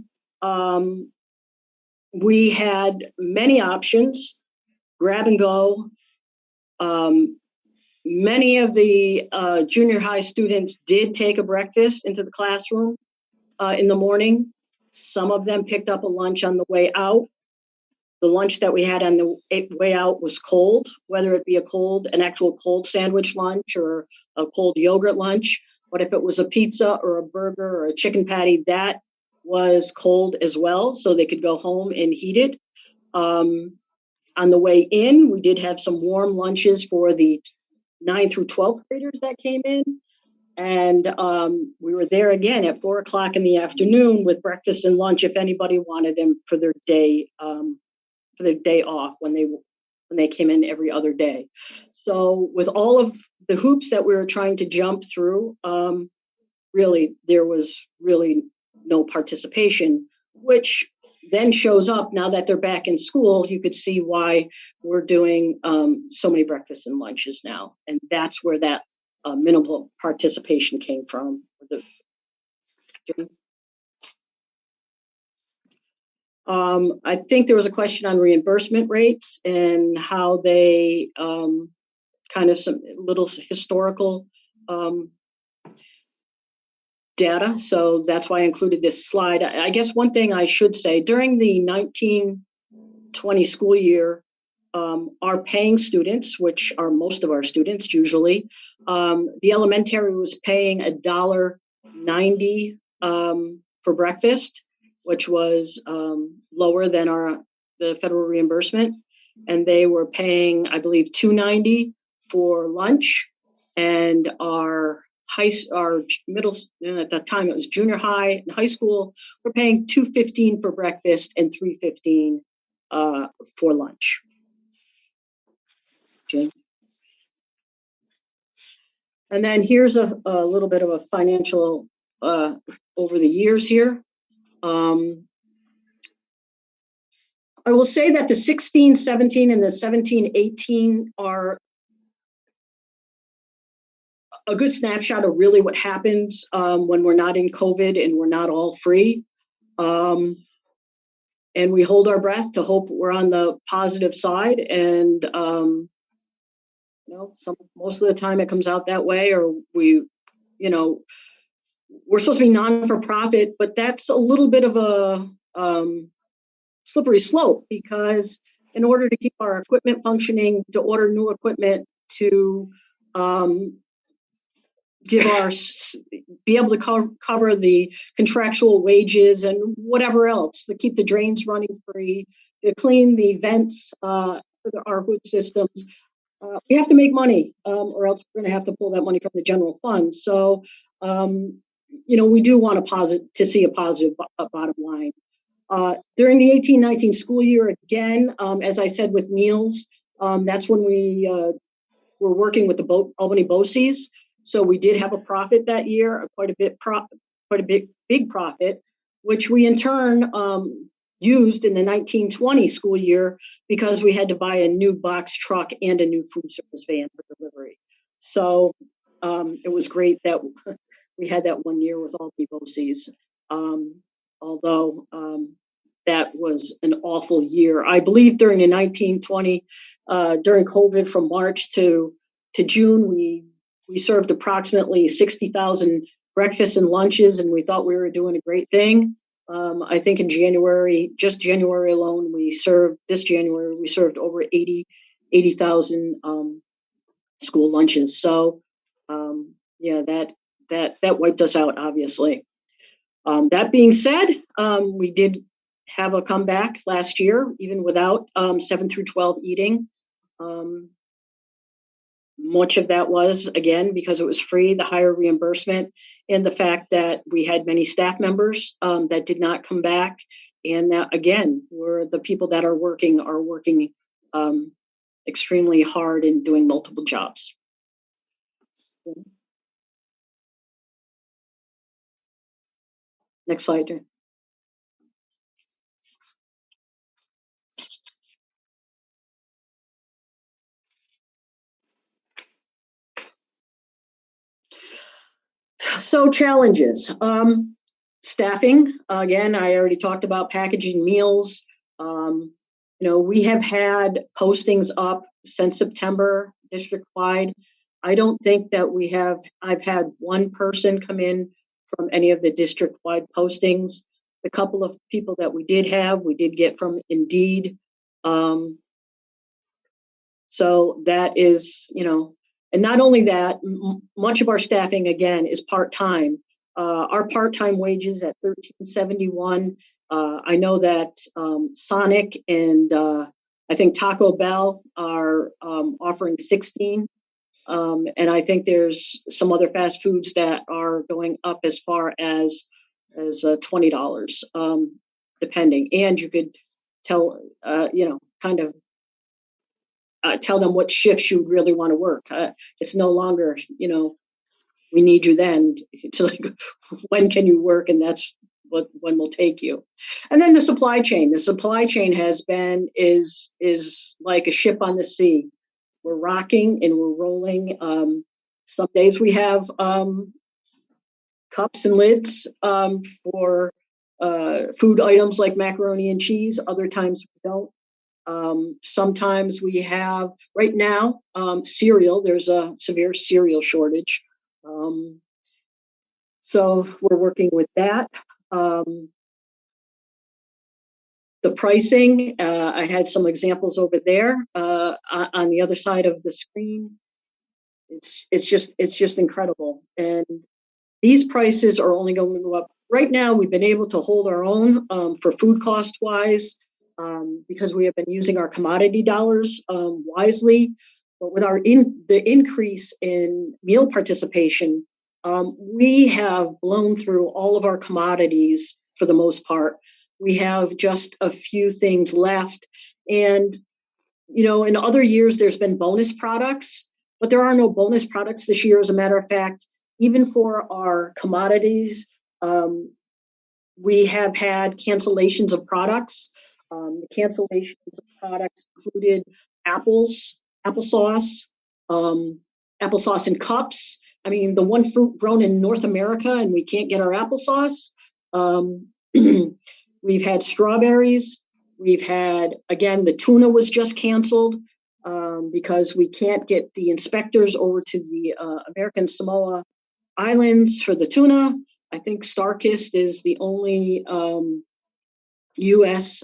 we had many options, grab and go. Many of the junior high students did take a breakfast into the classroom in the morning. Some of them picked up a lunch on the way out. The lunch that we had on the way out was cold, whether it be an actual cold sandwich lunch or a cold yogurt lunch. But if it was a pizza or a burger or a chicken patty, that was cold as well, so they could go home and heat it. On the way in, we did have some warm lunches for the 9th through 12th graders that came in. And we were there again at 4 o'clock in the afternoon with breakfast and lunch if anybody wanted them for their day off when they came in every other day. So with all of the hoops that we were trying to jump through, really there was really no participation, which then shows up now that they're back in school. You could see why we're doing so many breakfasts and lunches now, and that's where that minimal participation came from. I think there was a question on reimbursement rates and how they kind of some little historical data. So that's why I included this slide. I guess one thing I should say, during the 1920 school year, our paying students, which are most of our students usually, the elementary was paying $1.90 for breakfast, which was lower than the federal reimbursement. And they were paying, I believe, $2.90 for lunch. And our middle, at that time it was junior high and high school, we're paying $2.15 for breakfast and $3.15 for lunch. Jane. And then here's a little bit of a financial over the years here. I will say that the 16-17 and the 17-18 are a good snapshot of really what happens when we're not in COVID and we're not all free. And we hold our breath to hope we're on the positive side. And, most of the time it comes out that way, or we're supposed to be non-for-profit, but that's a little bit of a slippery slope, because in order to keep our equipment functioning, to order new equipment, to be able to cover the contractual wages and whatever else, to keep the drains running free, to clean the vents for our hood systems. We have to make money, or else we're going to have to pull that money from the general fund. So, we do want to see a positive bottom line. During the 18-19 school year, again, as I said with meals, that's when we were working with the Albany BOCES. So we did have a profit that year, quite a big profit, which we in turn used in the 1920 school year, because we had to buy a new box truck and a new food service van for delivery. So it was great that we had that one year with Albany BOCES. Although that was an awful year. I believe during the 1920, during COVID, from March to June, we served approximately 60,000 breakfasts and lunches, and we thought we were doing a great thing. I think in January, just January alone, we served over 80,000 school lunches. So that wiped us out, obviously. That being said, we did have a comeback last year, even without 7 through 12 eating. Much of that was, again, because it was free, the higher reimbursement, and the fact that we had many staff members that did not come back. And that, again, were the people that are working extremely hard and doing multiple jobs. Next slide. So challenges, staffing, again, I already talked about packaging meals. We have had postings up since September district-wide. I don't think that I've had one person come in from any of the district-wide postings. The couple of people that we did get from Indeed. So that is, and not only that, much of our staffing, again, is part-time. Our part-time wages at $13.71. I know that Sonic and I think Taco Bell are offering $16. And I think there's some other fast foods that are going up as far as $20, depending. And you could tell, tell them what shifts you really want to work. It's no longer, we need you then. It's like, when can you work? And that's when we'll take you. And then the supply chain. The supply chain is like a ship on the sea. We're rocking and we're rolling. Some days we have cups and lids for food items like macaroni and cheese. Other times we don't. Sometimes we have, right now, cereal. There's a severe cereal shortage. So we're working with that. The pricing, I had some examples over there on the other side of the screen. It's just incredible. And these prices are only going to go up. Right now, we've been able to hold our own for food cost wise, because we have been using our commodity dollars wisely. But with the increase in meal participation, we have blown through all of our commodities for the most part. We have just a few things left. And, in other years, there's been bonus products, but there are no bonus products this year. As a matter of fact, even for our commodities, we have had cancellations of products. The cancellations of products included applesauce in cups. I mean, the one fruit grown in North America, and we can't get our applesauce. We've had strawberries. We've had, again, the tuna was just canceled because we can't get the inspectors over to the American Samoa Islands for the tuna. I think Starkist is the only U.S.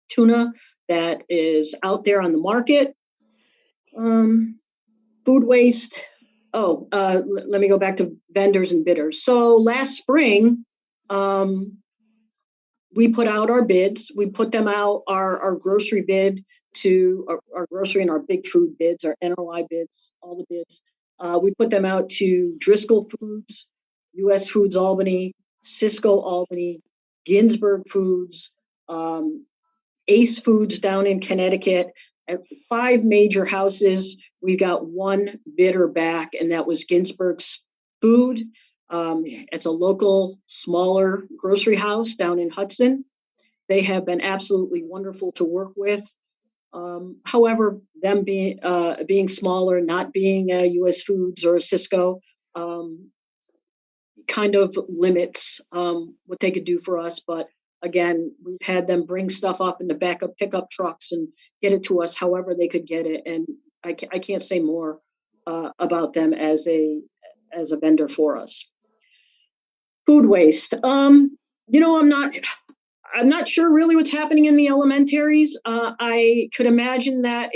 Tuna that is out there on the market. Food waste. Let me go back to vendors and bidders. So last spring, we put out our bids. We put them out, our grocery bid to our grocery and our big food bids, our NOI bids, all the bids. We put them out to Driscoll Foods, U.S. Foods Albany, Cisco Albany, Ginsberg Foods, Ace Foods down in Connecticut. At 5 major houses, we got one bidder back, and that was Ginsberg's Food. It's a local, smaller grocery house down in Hudson. They have been absolutely wonderful to work with. However, them being smaller, not being a U.S. Foods or a Cisco, kind of limits what they could do for us. But again, we've had them bring stuff up in the back of pickup trucks and get it to us however they could get it. And I can't say more about them as a vendor for us. Food waste. I'm not sure really what's happening in the elementaries. I could imagine that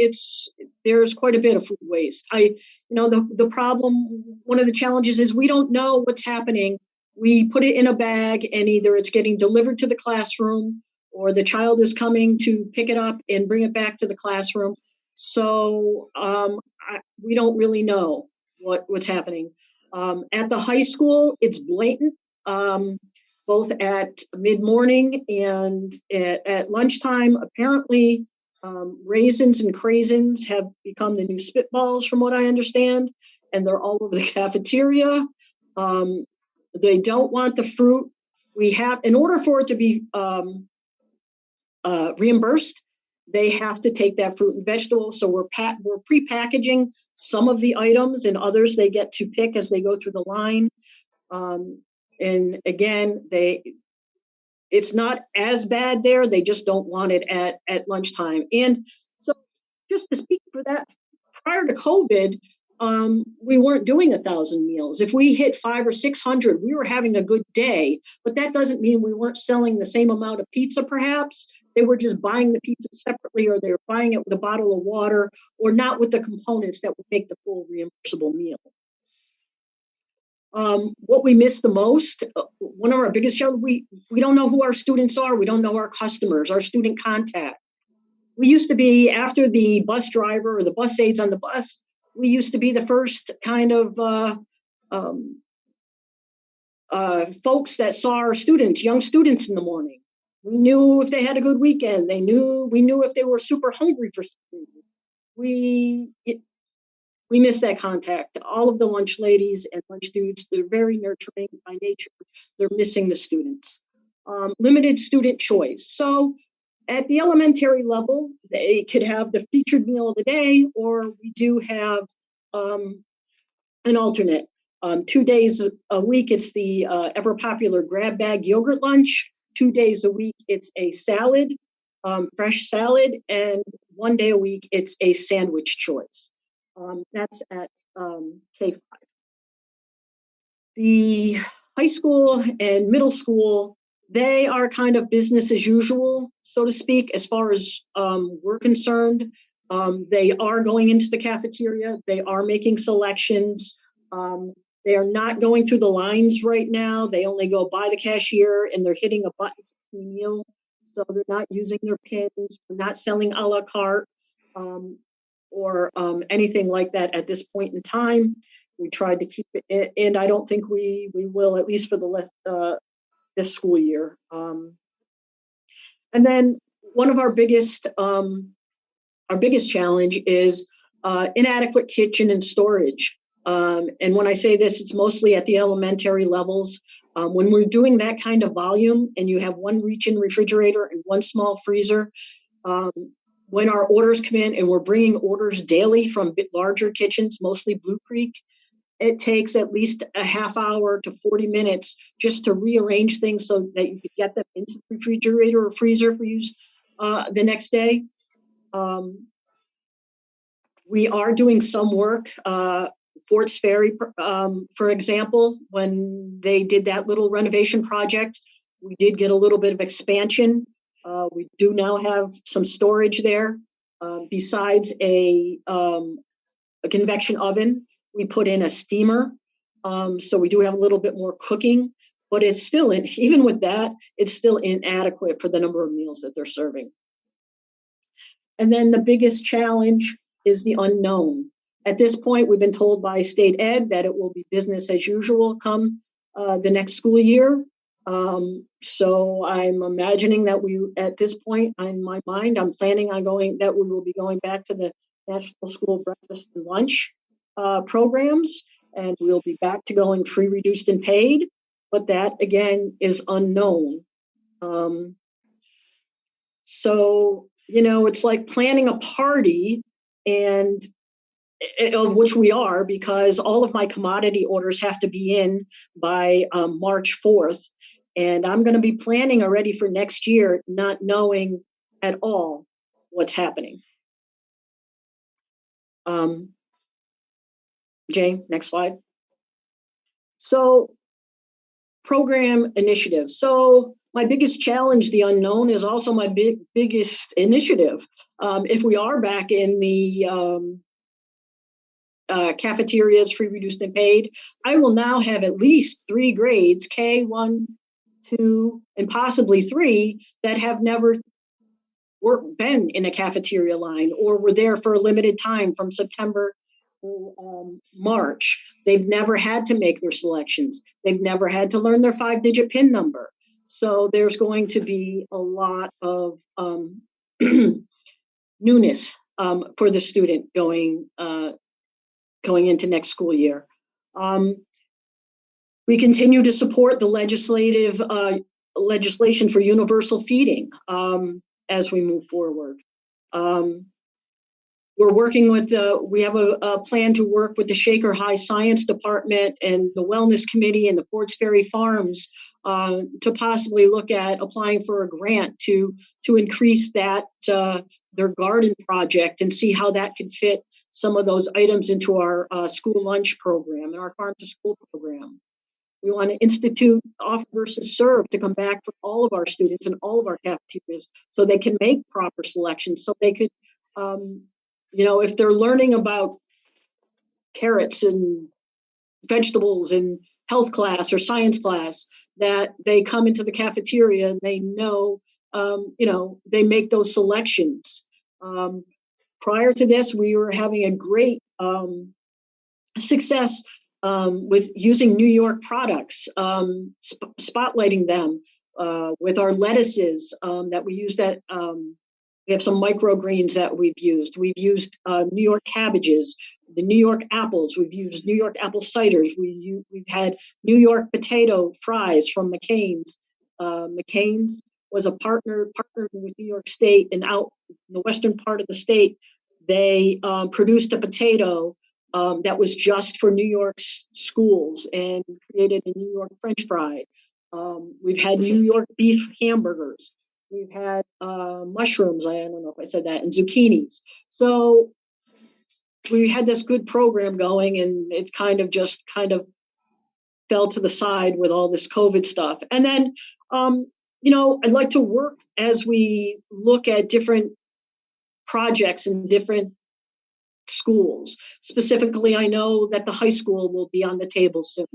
there's quite a bit of food waste. The problem, one of the challenges is we don't know what's happening. We put it in a bag and either it's getting delivered to the classroom or the child is coming to pick it up and bring it back to the classroom. So we don't really know what's happening. At the high school, it's blatant. Both at mid-morning and at lunchtime. Apparently, raisins and craisins have become the new spitballs from what I understand, and they're all over the cafeteria. They don't want the fruit. In order for it to be reimbursed, they have to take that fruit and vegetable. So we're pre-packaging some of the items, and others they get to pick as they go through the line. And again, it's not as bad there. They just don't want it at lunchtime. And so just to speak for that, prior to COVID, we weren't doing 1,000 meals. If we hit 500 or 600, we were having a good day, but that doesn't mean we weren't selling the same amount of pizza, perhaps. They were just buying the pizza separately, or they were buying it with a bottle of water, or not with the components that would make the full reimbursable meal. What we miss the most, one of our biggest challenges, we don't know who our students are. We don't know our customers, our student contact. We used to be, after the bus driver or the bus aides on the bus, we used to be the first kind of folks that saw our students, young students in the morning. We knew if they had a good weekend. We knew if they were super hungry for some reason. We miss that contact. All of the lunch ladies and lunch dudes, they're very nurturing by nature. They're missing the students. Limited student choice. So at the elementary level, they could have the featured meal of the day, or we do have an alternate. 2 days a week, it's the ever popular grab bag yogurt lunch. 2 days a week, it's a salad, fresh salad, and 1 day a week, it's a sandwich choice. That's at K-5. The high school and middle school, they are kind of business as usual, so to speak, as far as we're concerned. They are going into the cafeteria. They are making selections. They are not going through the lines right now. They only go by the cashier and they're hitting a button for the meal. So they're not using their pins. We're not selling a la carte. Or anything like that at this point in time. We tried to keep it, and I don't think we will, at least for this school year. And then one of our biggest challenge is inadequate kitchen and storage. And when I say this, it's mostly at the elementary levels. When we're doing that kind of volume, and you have one reach-in refrigerator and one small freezer, when our orders come in, and we're bringing orders daily from larger kitchens, mostly Blue Creek, it takes at least a half hour to 40 minutes just to rearrange things so that you could get them into the refrigerator or freezer for use the next day. We are doing some work. Forts Ferry, for example, when they did that little renovation project, we did get a little bit of expansion. We do now have some storage there. Besides a convection oven, we put in a steamer. So we do have a little bit more cooking, but it's still, even with that, it's still inadequate for the number of meals that they're serving. And then the biggest challenge is the unknown. At this point, we've been told by state ed that it will be business as usual come the next school year. So I'm imagining that at this point, in my mind, I'm planning on that we will be going back to the National School Breakfast and Lunch programs, and we'll be back to going free, reduced, and paid. But that, again, is unknown. So, it's like planning a party, and of which we are, because all of my commodity orders have to be in by March 4th. And I'm going to be planning already for next year, not knowing at all what's happening. Jane, next slide. So, program initiatives. So my biggest challenge, the unknown, is also my biggest initiative. If we are back in the cafeterias, free, reduced, and paid, I will now have at least 3 grades, K, 1, 2, and possibly 3, that have never been in a cafeteria line or were there for a limited time from September to March. They've never had to make their selections. They've never had to learn their 5-digit PIN number. So there's going to be a lot of newness for the student going into next school year. We continue to support the legislation for universal feeding as we move forward. We're working with we have a plan to work with the Shaker High Science Department and the Wellness Committee and the Forts Ferry Farms to possibly look at applying for a grant to increase that their garden project and see how that could fit some of those items into our school lunch program and our farm to school program. We want to institute offer versus serve to come back for all of our students and all of our cafeterias so they can make proper selections, so they could, if they're learning about carrots and vegetables in health class or science class, that they come into the cafeteria and they know, they make those selections. Prior to this, we were having a great success with using New York products, spotlighting them with our lettuces that we use. That we have some microgreens that we've used. We've used New York cabbages, the New York apples. We've used New York apple ciders. We've had New York potato fries from McCain's. McCain's was a partner with New York State, and out in the western part of the state, they produced a potato that was just for New York's schools and created a New York French fry. We've had New York beef hamburgers. We've had mushrooms, I don't know if I said that, and zucchinis. So we had this good program going, and it kind of fell to the side with all this COVID stuff. And then, I'd like to work as we look at different projects in different schools. Specifically, I know that the high school will be on the table soon.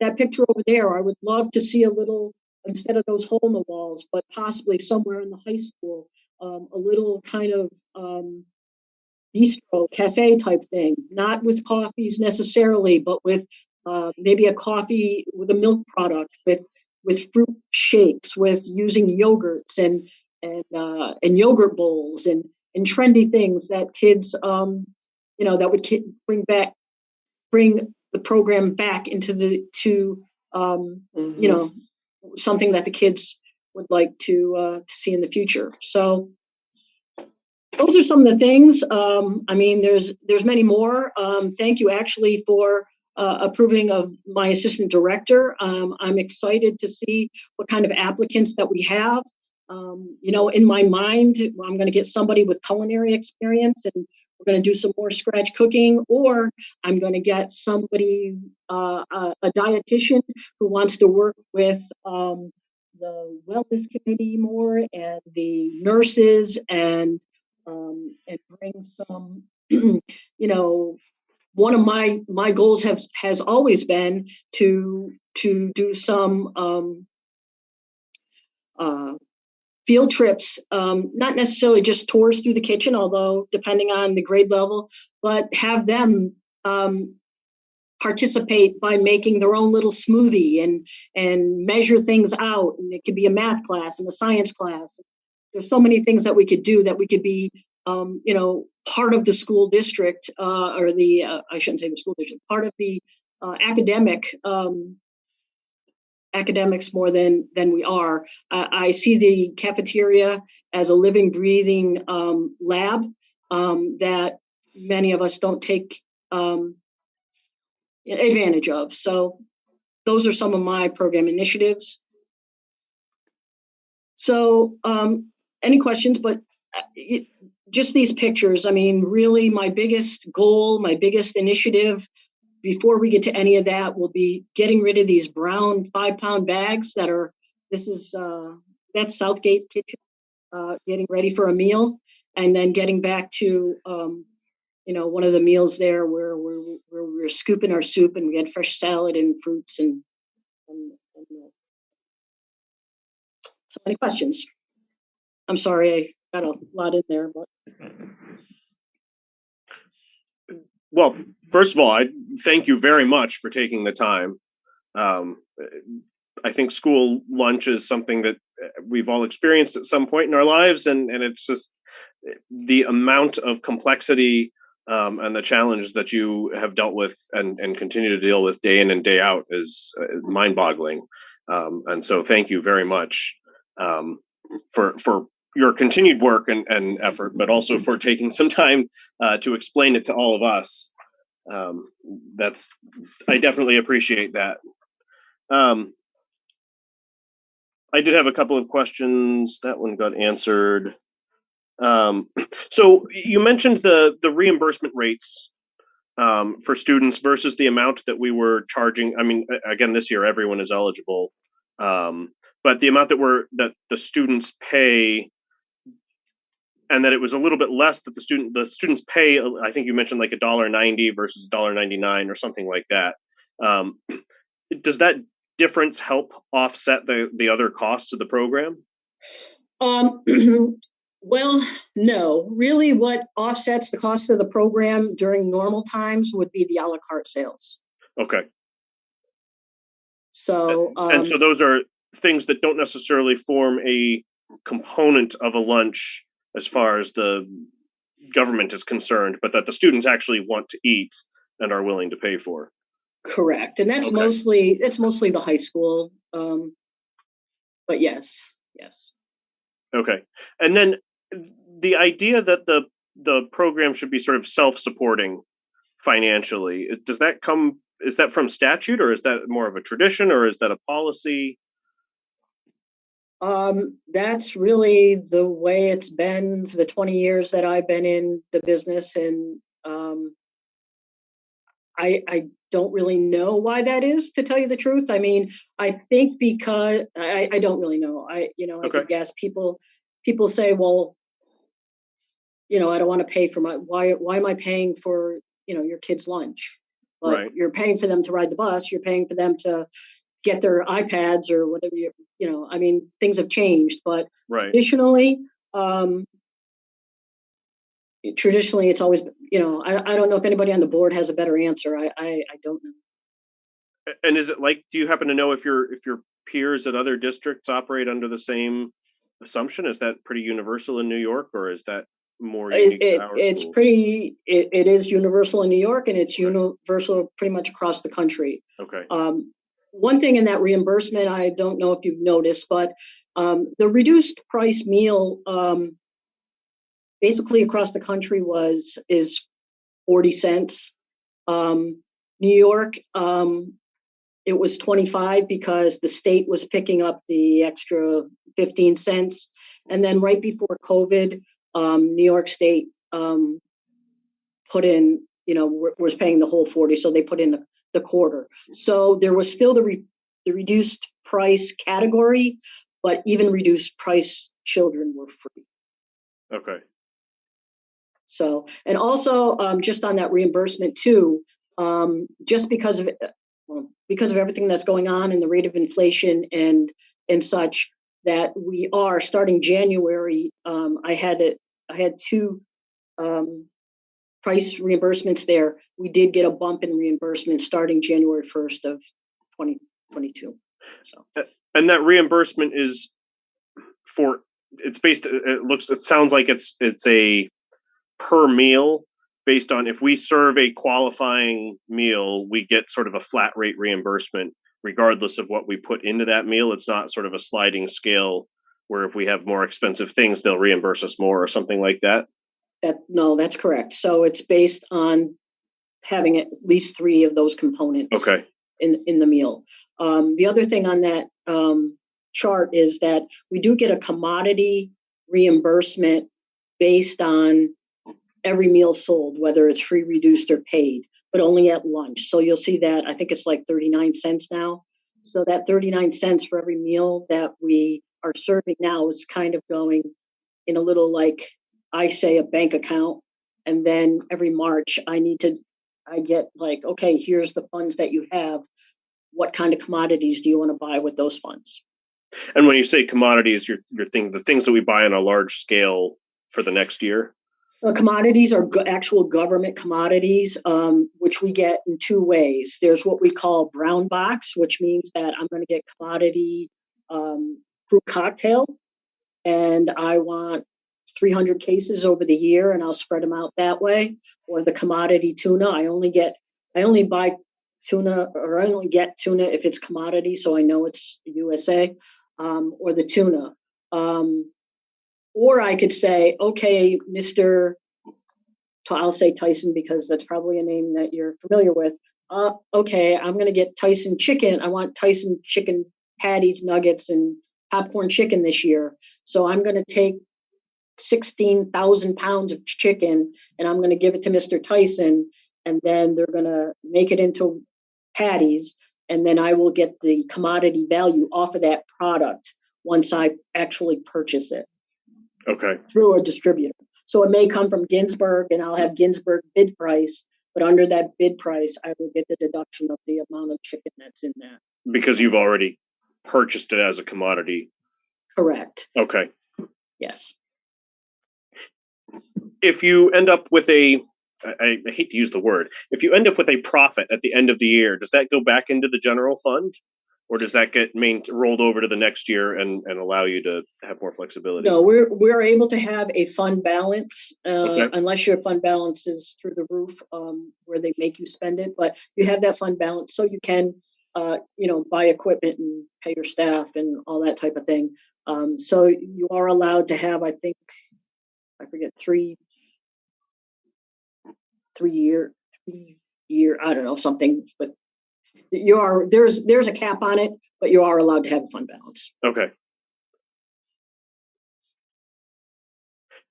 That picture over there, I would love to see a little, instead of those hole in the walls, but possibly somewhere in the high school, a little kind of bistro, cafe type thing, not with coffees necessarily, but with maybe a coffee with a milk product, with fruit shakes, with using yogurts and yogurt bowls and trendy things that kids, that would bring the program back into something that the kids would like to see in the future. So those are some of the things. There's many more. Thank you actually for approving of my assistant director. I'm excited to see what kind of applicants that we have. In my mind, I'm going to get somebody with culinary experience, and we're going to do some more scratch cooking, or I'm going to get somebody, a dietitian who wants to work with the wellness committee more and the nurses, and bring some, one of my goals has always been to do some field trips, not necessarily just tours through the kitchen, although depending on the grade level, but have them participate by making their own little smoothie and measure things out. And it could be a math class and a science class. There's so many things that we could do, that we could be, part of the school district, or the, I shouldn't say the school district, part of the academics more than we are. I see the cafeteria as a living, breathing lab that many of us don't take advantage of. So those are some of my program initiatives. So any questions? But just these pictures, I mean, really my biggest goal, my biggest initiative before we get to any of that will be getting rid of these brown 5-pound bags that are, that's Southgate Kitchen, getting ready for a meal, and then getting back to, one of the meals there where we're scooping our soup and we had fresh salad and fruits and milk. So any questions? I'm sorry, I got a lot in there, but. Well, first of all, I thank you very much for taking the time. I think school lunch is something that we've all experienced at some point in our lives, and it's just the amount of complexity and the challenge that you have dealt with and continue to deal with day in and day out is mind-boggling. And so thank you very much for your continued work and effort, but also for taking some time to explain it to all of us. I definitely appreciate that. I did have a couple of questions. That one got answered. So you mentioned the reimbursement rates for students versus the amount that we were charging. I mean, again, this year everyone is eligible, but the amount that the students pay, and that it was a little bit less that the students pay. I think you mentioned like $1.90 versus $1.99 or something like that. Does that difference help offset the other costs of the program? Well, no. Really, what offsets the cost of the program during normal times would be the a la carte sales. Okay. So, and so those are things that don't necessarily form a component of a lunch as far as the government is concerned, but that the students actually want to eat and are willing to pay for. Correct. And that's mostly the high school. But yes. Okay. And then the idea that the program should be sort of self-supporting financially, is that from statute, or is that more of a tradition, or is that a policy? That's really the way it's been for the 20 years that I've been in the business. And I don't really know why that is, to tell you the truth. I mean, I think because I don't really know. I could guess. People say, well, I don't want to pay for why am I paying for, your kid's lunch? But right. You're paying for them to ride the bus. You're paying for them to get their iPads or whatever, I mean, things have changed, but right. Traditionally, it's always, I don't know if anybody on the board has a better answer. I don't know. And is it do you happen to know if your peers at other districts operate under the same assumption? Is that pretty universal in New York, or is that more unique to our it's school? It is universal in New York, and it's universal pretty much across the country. Okay. One thing in that reimbursement, I don't know if you've noticed, but the reduced price meal basically across the country is 40 cents. New York, it was 25 because the state was picking up the extra 15 cents. And then right before COVID, New York State put in, was paying the whole 40, so they put in the quarter. So there was still the reduced price category, but even reduced price children were free. Okay. So, and also just on that reimbursement too, just because of everything that's going on and the rate of inflation and such, that we are starting January. I had 2 price reimbursements there. We did get a bump in reimbursement starting January 1st of 2022. So, and that reimbursement is it sounds like it's a per meal based on if we serve a qualifying meal, we get sort of a flat rate reimbursement regardless of what we put into that meal. It's not sort of a sliding scale where if we have more expensive things, they'll reimburse us more or something like that. No, that's correct. So it's based on having at least 3 of those components. Okay. In the meal. The other thing on that chart is that we do get a commodity reimbursement based on every meal sold, whether it's free, reduced, or paid, but only at lunch. So you'll see that I think it's like 39 cents now. So that 39 cents for every meal that we are serving now is kind of going in a little, like I say, a bank account. And then every March I get like, okay, here's the funds that you have. What kind of commodities do you want to buy with those funds? And when you say commodities, the things that we buy on a large scale for the next year? Commodities are actual government commodities, which we get in 2 ways. There's what we call brown box, which means that I'm going to get commodity fruit cocktail, and I want 300 cases over the year, and I'll spread them out that way. Or the commodity tuna, I only buy tuna, or I only get tuna if it's commodity, so I know it's USA, or the tuna. Or I could say, okay, I'll say Tyson because that's probably a name that you're familiar with. Okay, I'm going to get Tyson chicken. I want Tyson chicken patties, nuggets, and popcorn chicken this year. So I'm going to take 16,000 pounds of chicken and I'm going to give it to Mr. Tyson, and then they're going to make it into patties, and then I will get the commodity value off of that product once I actually purchase it. Okay. Through a distributor. So it may come from Ginsburg and I'll have Ginsburg bid price, but under that bid price, I will get the deduction of the amount of chicken that's in that. Because you've already purchased it as a commodity. Correct. Okay. Yes. If you end up with I hate to use the word, if you end up with a profit at the end of the year, does that go back into the general fund? Or does that get rolled over to the next year and allow you to have more flexibility? No, we're able to have a fund balance, Okay. unless your fund balance is through the roof, where they make you spend it. But you have that fund balance, so you can, buy equipment and pay your staff and all that type of thing. So you are allowed to have, I think, I forget, 3 year, I don't know, something, but there's a cap on it, but you are allowed to have a fund balance. Okay.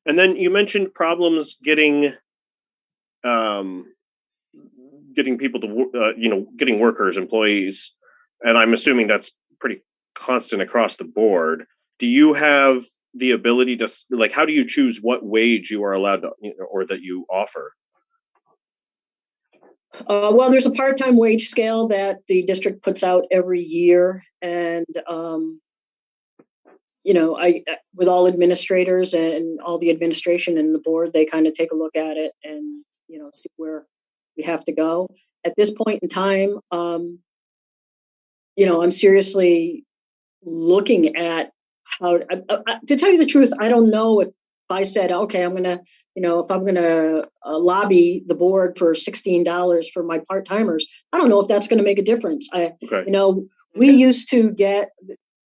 And then you mentioned problems getting people to, getting workers, employees, and I'm assuming that's pretty constant across the board. Do you have the ability to, how do you choose what wage you are allowed to, or that you offer? Well, there's a part-time wage scale that the district puts out every year, and I with all administrators and all the administration and the board, they kind of take a look at it and see where we have to go. At this point in time, I'm seriously looking at how to tell you the truth. I don't know if I said, okay, I'm going to, if I'm going to lobby the board for $16 for my part-timers, I don't know if that's going to make a difference. We used to get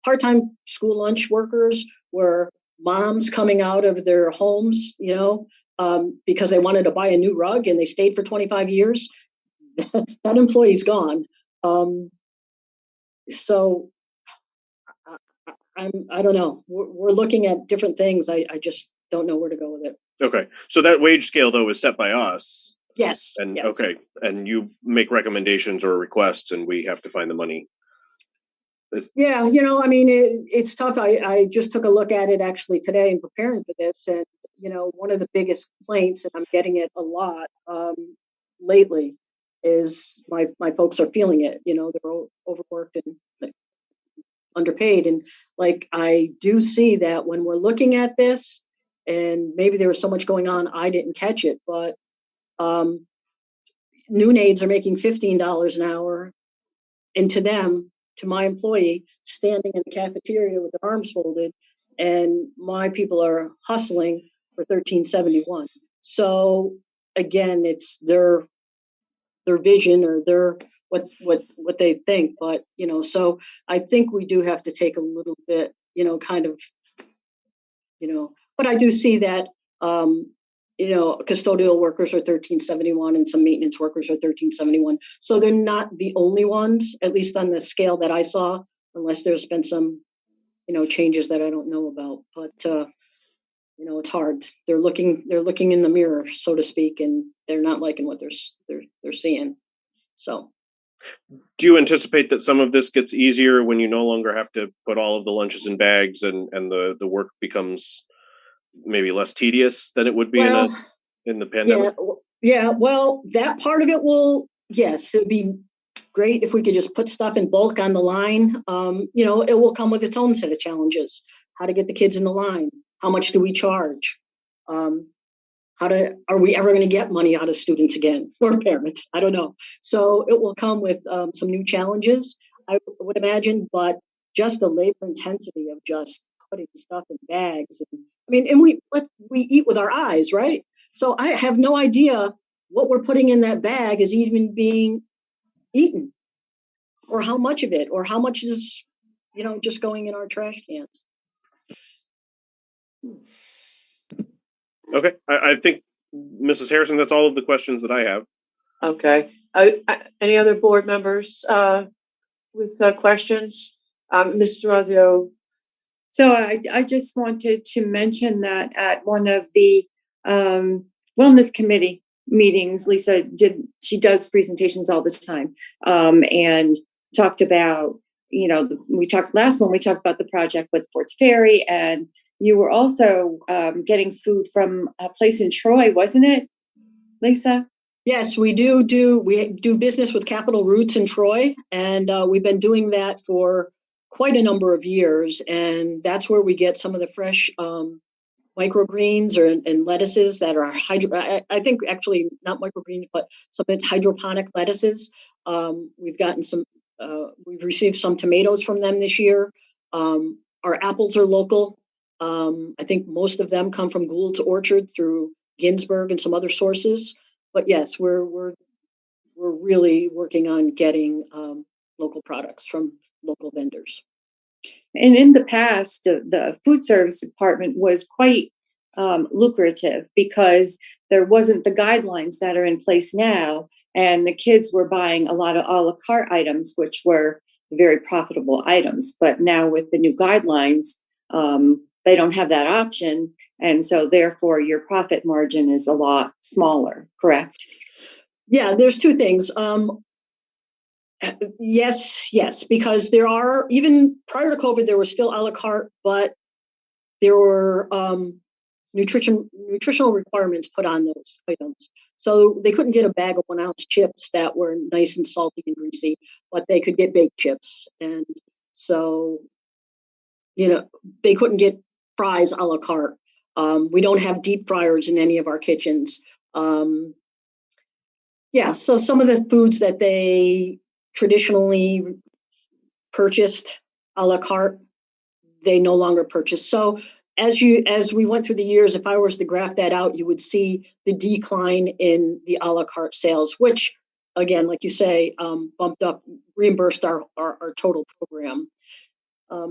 part-time school lunch workers were moms coming out of their homes, because they wanted to buy a new rug and they stayed for 25 years. that employee's gone. So I don't know. We're looking at different things. I just don't know where to go with it. Okay. So that wage scale though is set by us. Yes. And yes. okay. And you make recommendations or requests and we have to find the money. Yeah, I mean, it's tough. I just took a look at it actually today in preparing for this. And, one of the biggest complaints, and I'm getting it a lot lately, is my folks are feeling it. They're overworked and underpaid. And like, I do see that when we're looking at this, and maybe there was so much going on, I didn't catch it, but noon aides are making $15 an hour. And to my employee, standing in the cafeteria with their arms folded, and my people are hustling for $13.71. So again, it's their vision or their what they think. But so I think we do have to take a little bit, kind of, but I do see that custodial workers are $13.71 and some maintenance workers are $13.71. So they're not the only ones, at least on the scale that I saw, unless there's been some, changes that I don't know about. But it's hard. They're looking in the mirror, so to speak, and they're not liking what they're seeing. So. Do you anticipate that some of this gets easier when you no longer have to put all of the lunches in bags and the work becomes maybe less tedious than it would be in the pandemic? Yeah. Well, that part of it yes, it'd be great if we could just put stuff in bulk on the line. It will come with its own set of challenges. How to get the kids in the line? How much do we charge? Are we ever going to get money out of students again or parents? I don't know. So it will come with some new challenges, I would imagine, but just the labor intensity of just putting stuff in bags. And we eat with our eyes, right? So I have no idea what we're putting in that bag is even being eaten, or how much of it, or how much is, just going in our trash cans. Okay. I think, Mrs. Harrison, that's all of the questions that I have. Okay. Any other board members with questions? Mr. Rodrio. So I just wanted to mention that at one of the wellness committee meetings, Lisa she does presentations all the time, and talked about, we talked about the project with Forts Ferry, and you were also getting food from a place in Troy, wasn't it, Lisa? Yes, we do business with Capital Roots in Troy, and we've been doing that for quite a number of years, and that's where we get some of the fresh microgreens and lettuces that are I think actually not microgreens, but some of the hydroponic lettuces. We've gotten we've received some tomatoes from them this year. Our apples are local. I think most of them come from Gould's Orchard through Ginsberg and some other sources. But yes, we're really working on getting local products from local vendors. And in the past, the food service department was quite lucrative because there wasn't the guidelines that are in place now. And the kids were buying a lot of a la carte items, which were very profitable items. But now with the new guidelines, they don't have that option. And so therefore, your profit margin is a lot smaller, correct? Yeah, there's two things. Yes, because there are, even prior to COVID, there was still a la carte, but there were nutritional requirements put on those items. So they couldn't get a bag of 1 ounce chips that were nice and salty and greasy, but they could get baked chips. And so, they couldn't get fries a la carte. We don't have deep fryers in any of our kitchens. So some of the foods that they traditionally purchased a la carte, they no longer purchase. So as we went through the years, if I was to graph that out, you would see the decline in the a la carte sales, which, again, like you say, reimbursed our total program.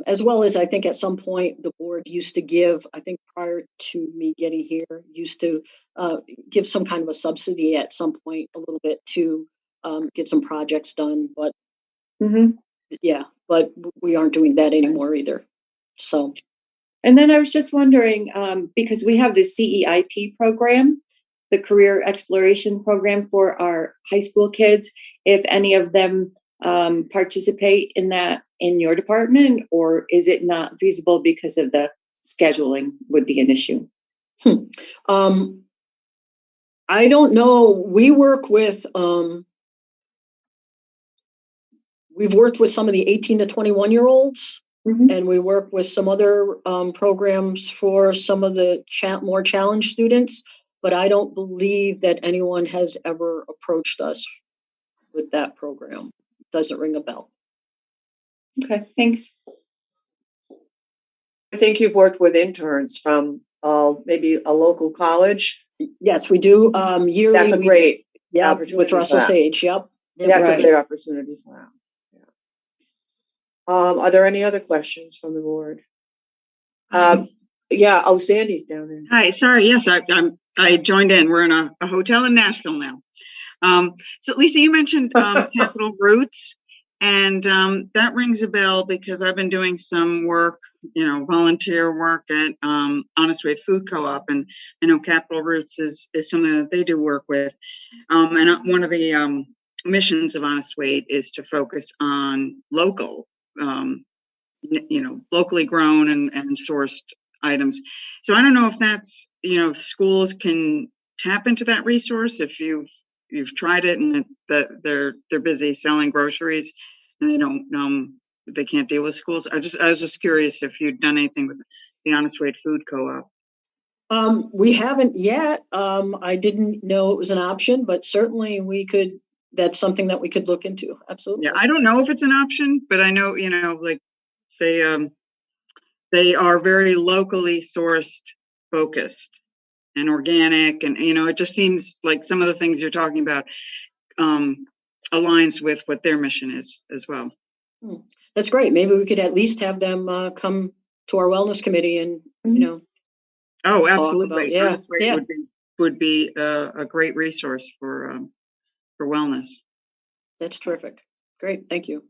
As well as I think at some point the board used to give, I think prior to me getting here, used to give some kind of a subsidy at some point a little bit to get some projects done, but Mhm. yeah, but we aren't doing that anymore either. So, And then I was just wondering, because we have the CEIP program, the Career Exploration Program for our high school kids, if any of them participate in that in your department, or is it not feasible because of the scheduling would be an issue? I don't know. We work with, we've worked with some of the 18 to 21-year-olds. And we work with some other programs for some of the more challenged students, but I don't believe that anyone has ever approached us with that program. Doesn't ring a bell. Okay, thanks. I think you've worked with interns from maybe a local college. Yes, we do. Yearly. That's a great opportunity with Russell Sage. Yep. That's Right. a great opportunity for them. Are there any other questions from the board? Yeah. Oh, Sandy's down there. Hi. Sorry. Yes, I joined in. We're in a hotel in Nashville now. So Lisa, you mentioned Capital Roots, and that rings a bell because I've been doing some work, volunteer work at Honest Weight Food Co-op, and I know Capital Roots is something that they do work with. And one of the missions of Honest Weight is to focus on local, locally grown and sourced items. So I don't know if that's, if schools can tap into that resource if you've tried it and that they're busy selling groceries and they can't deal with schools. I was just curious if you'd done anything with the Honest Weight Food Co-op. We haven't yet. I didn't know it was an option, but certainly we could. That's something that we could look into. Absolutely. Yeah, I don't know if it's an option, but I know, like they are very locally sourced, focused, and organic, and it just seems like some of the things you're talking about aligns with what their mission is as well. That's great. Maybe we could at least have them come to our wellness committee and Oh, absolutely. Honest Weight would be a great resource for wellness. That's terrific. Great, thank you.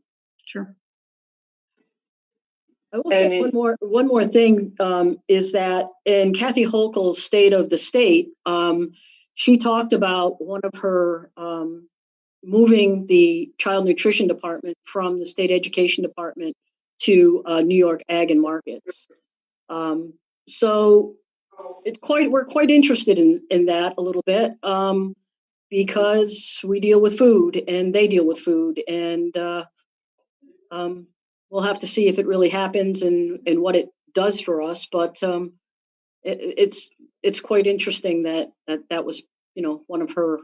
Sure. I will say one more thing is that in Kathy Hochul's State of the State, she talked about one of her moving the child nutrition department from the state education department to New York Ag and Markets. So we're quite interested in that a little bit because we deal with food and they deal with food, and we'll have to see if it really happens and what it does for us. But it's quite interesting that was one of her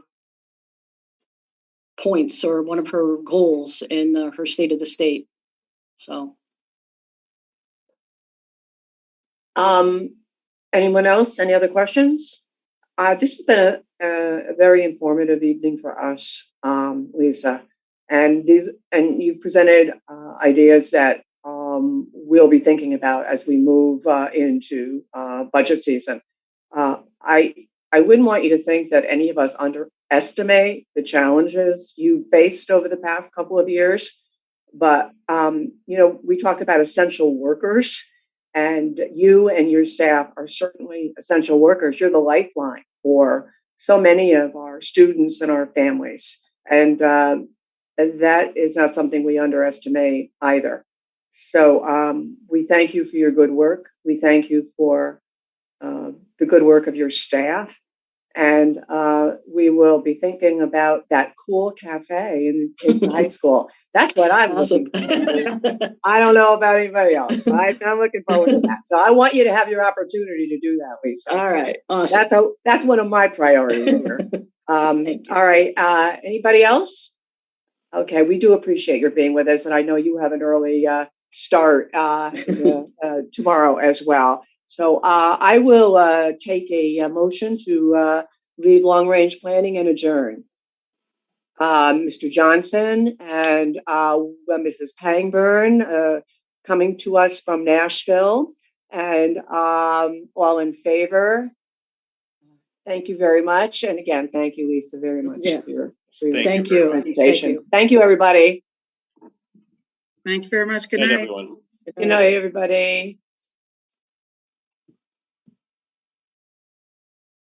points or one of her goals in her State of the State. So, anyone else? Any other questions? This has been a very informative evening for us, Lisa, and you've presented ideas that we'll be thinking about as we move into budget season. I wouldn't want you to think that any of us underestimate the challenges you faced over the past couple of years, but we talk about essential workers. And you and your staff are certainly essential workers. You're the lifeline for so many of our students and our families. And that is not something we underestimate either. So we thank you for your good work. We thank you for the good work of your staff. And we will be thinking about that cool cafe in high school. That's what I'm looking for. I don't know about anybody else. I'm looking forward to that. So I want you to have your opportunity to do that, Lisa. All right. Awesome. That's one of my priorities here. All right. Anybody else? Okay. We do appreciate your being with us. And I know you have an early start tomorrow as well. So I will take a motion to leave long-range planning and adjourn. Mr. Johnson and Mrs. Pangburn coming to us from Nashville, and all in favor. Thank you very much. And again, thank you, Lisa, very much for your Thank you. presentation. Thank you, everybody. Thank you very much. Good Good night, night. everyone. Good night, everybody.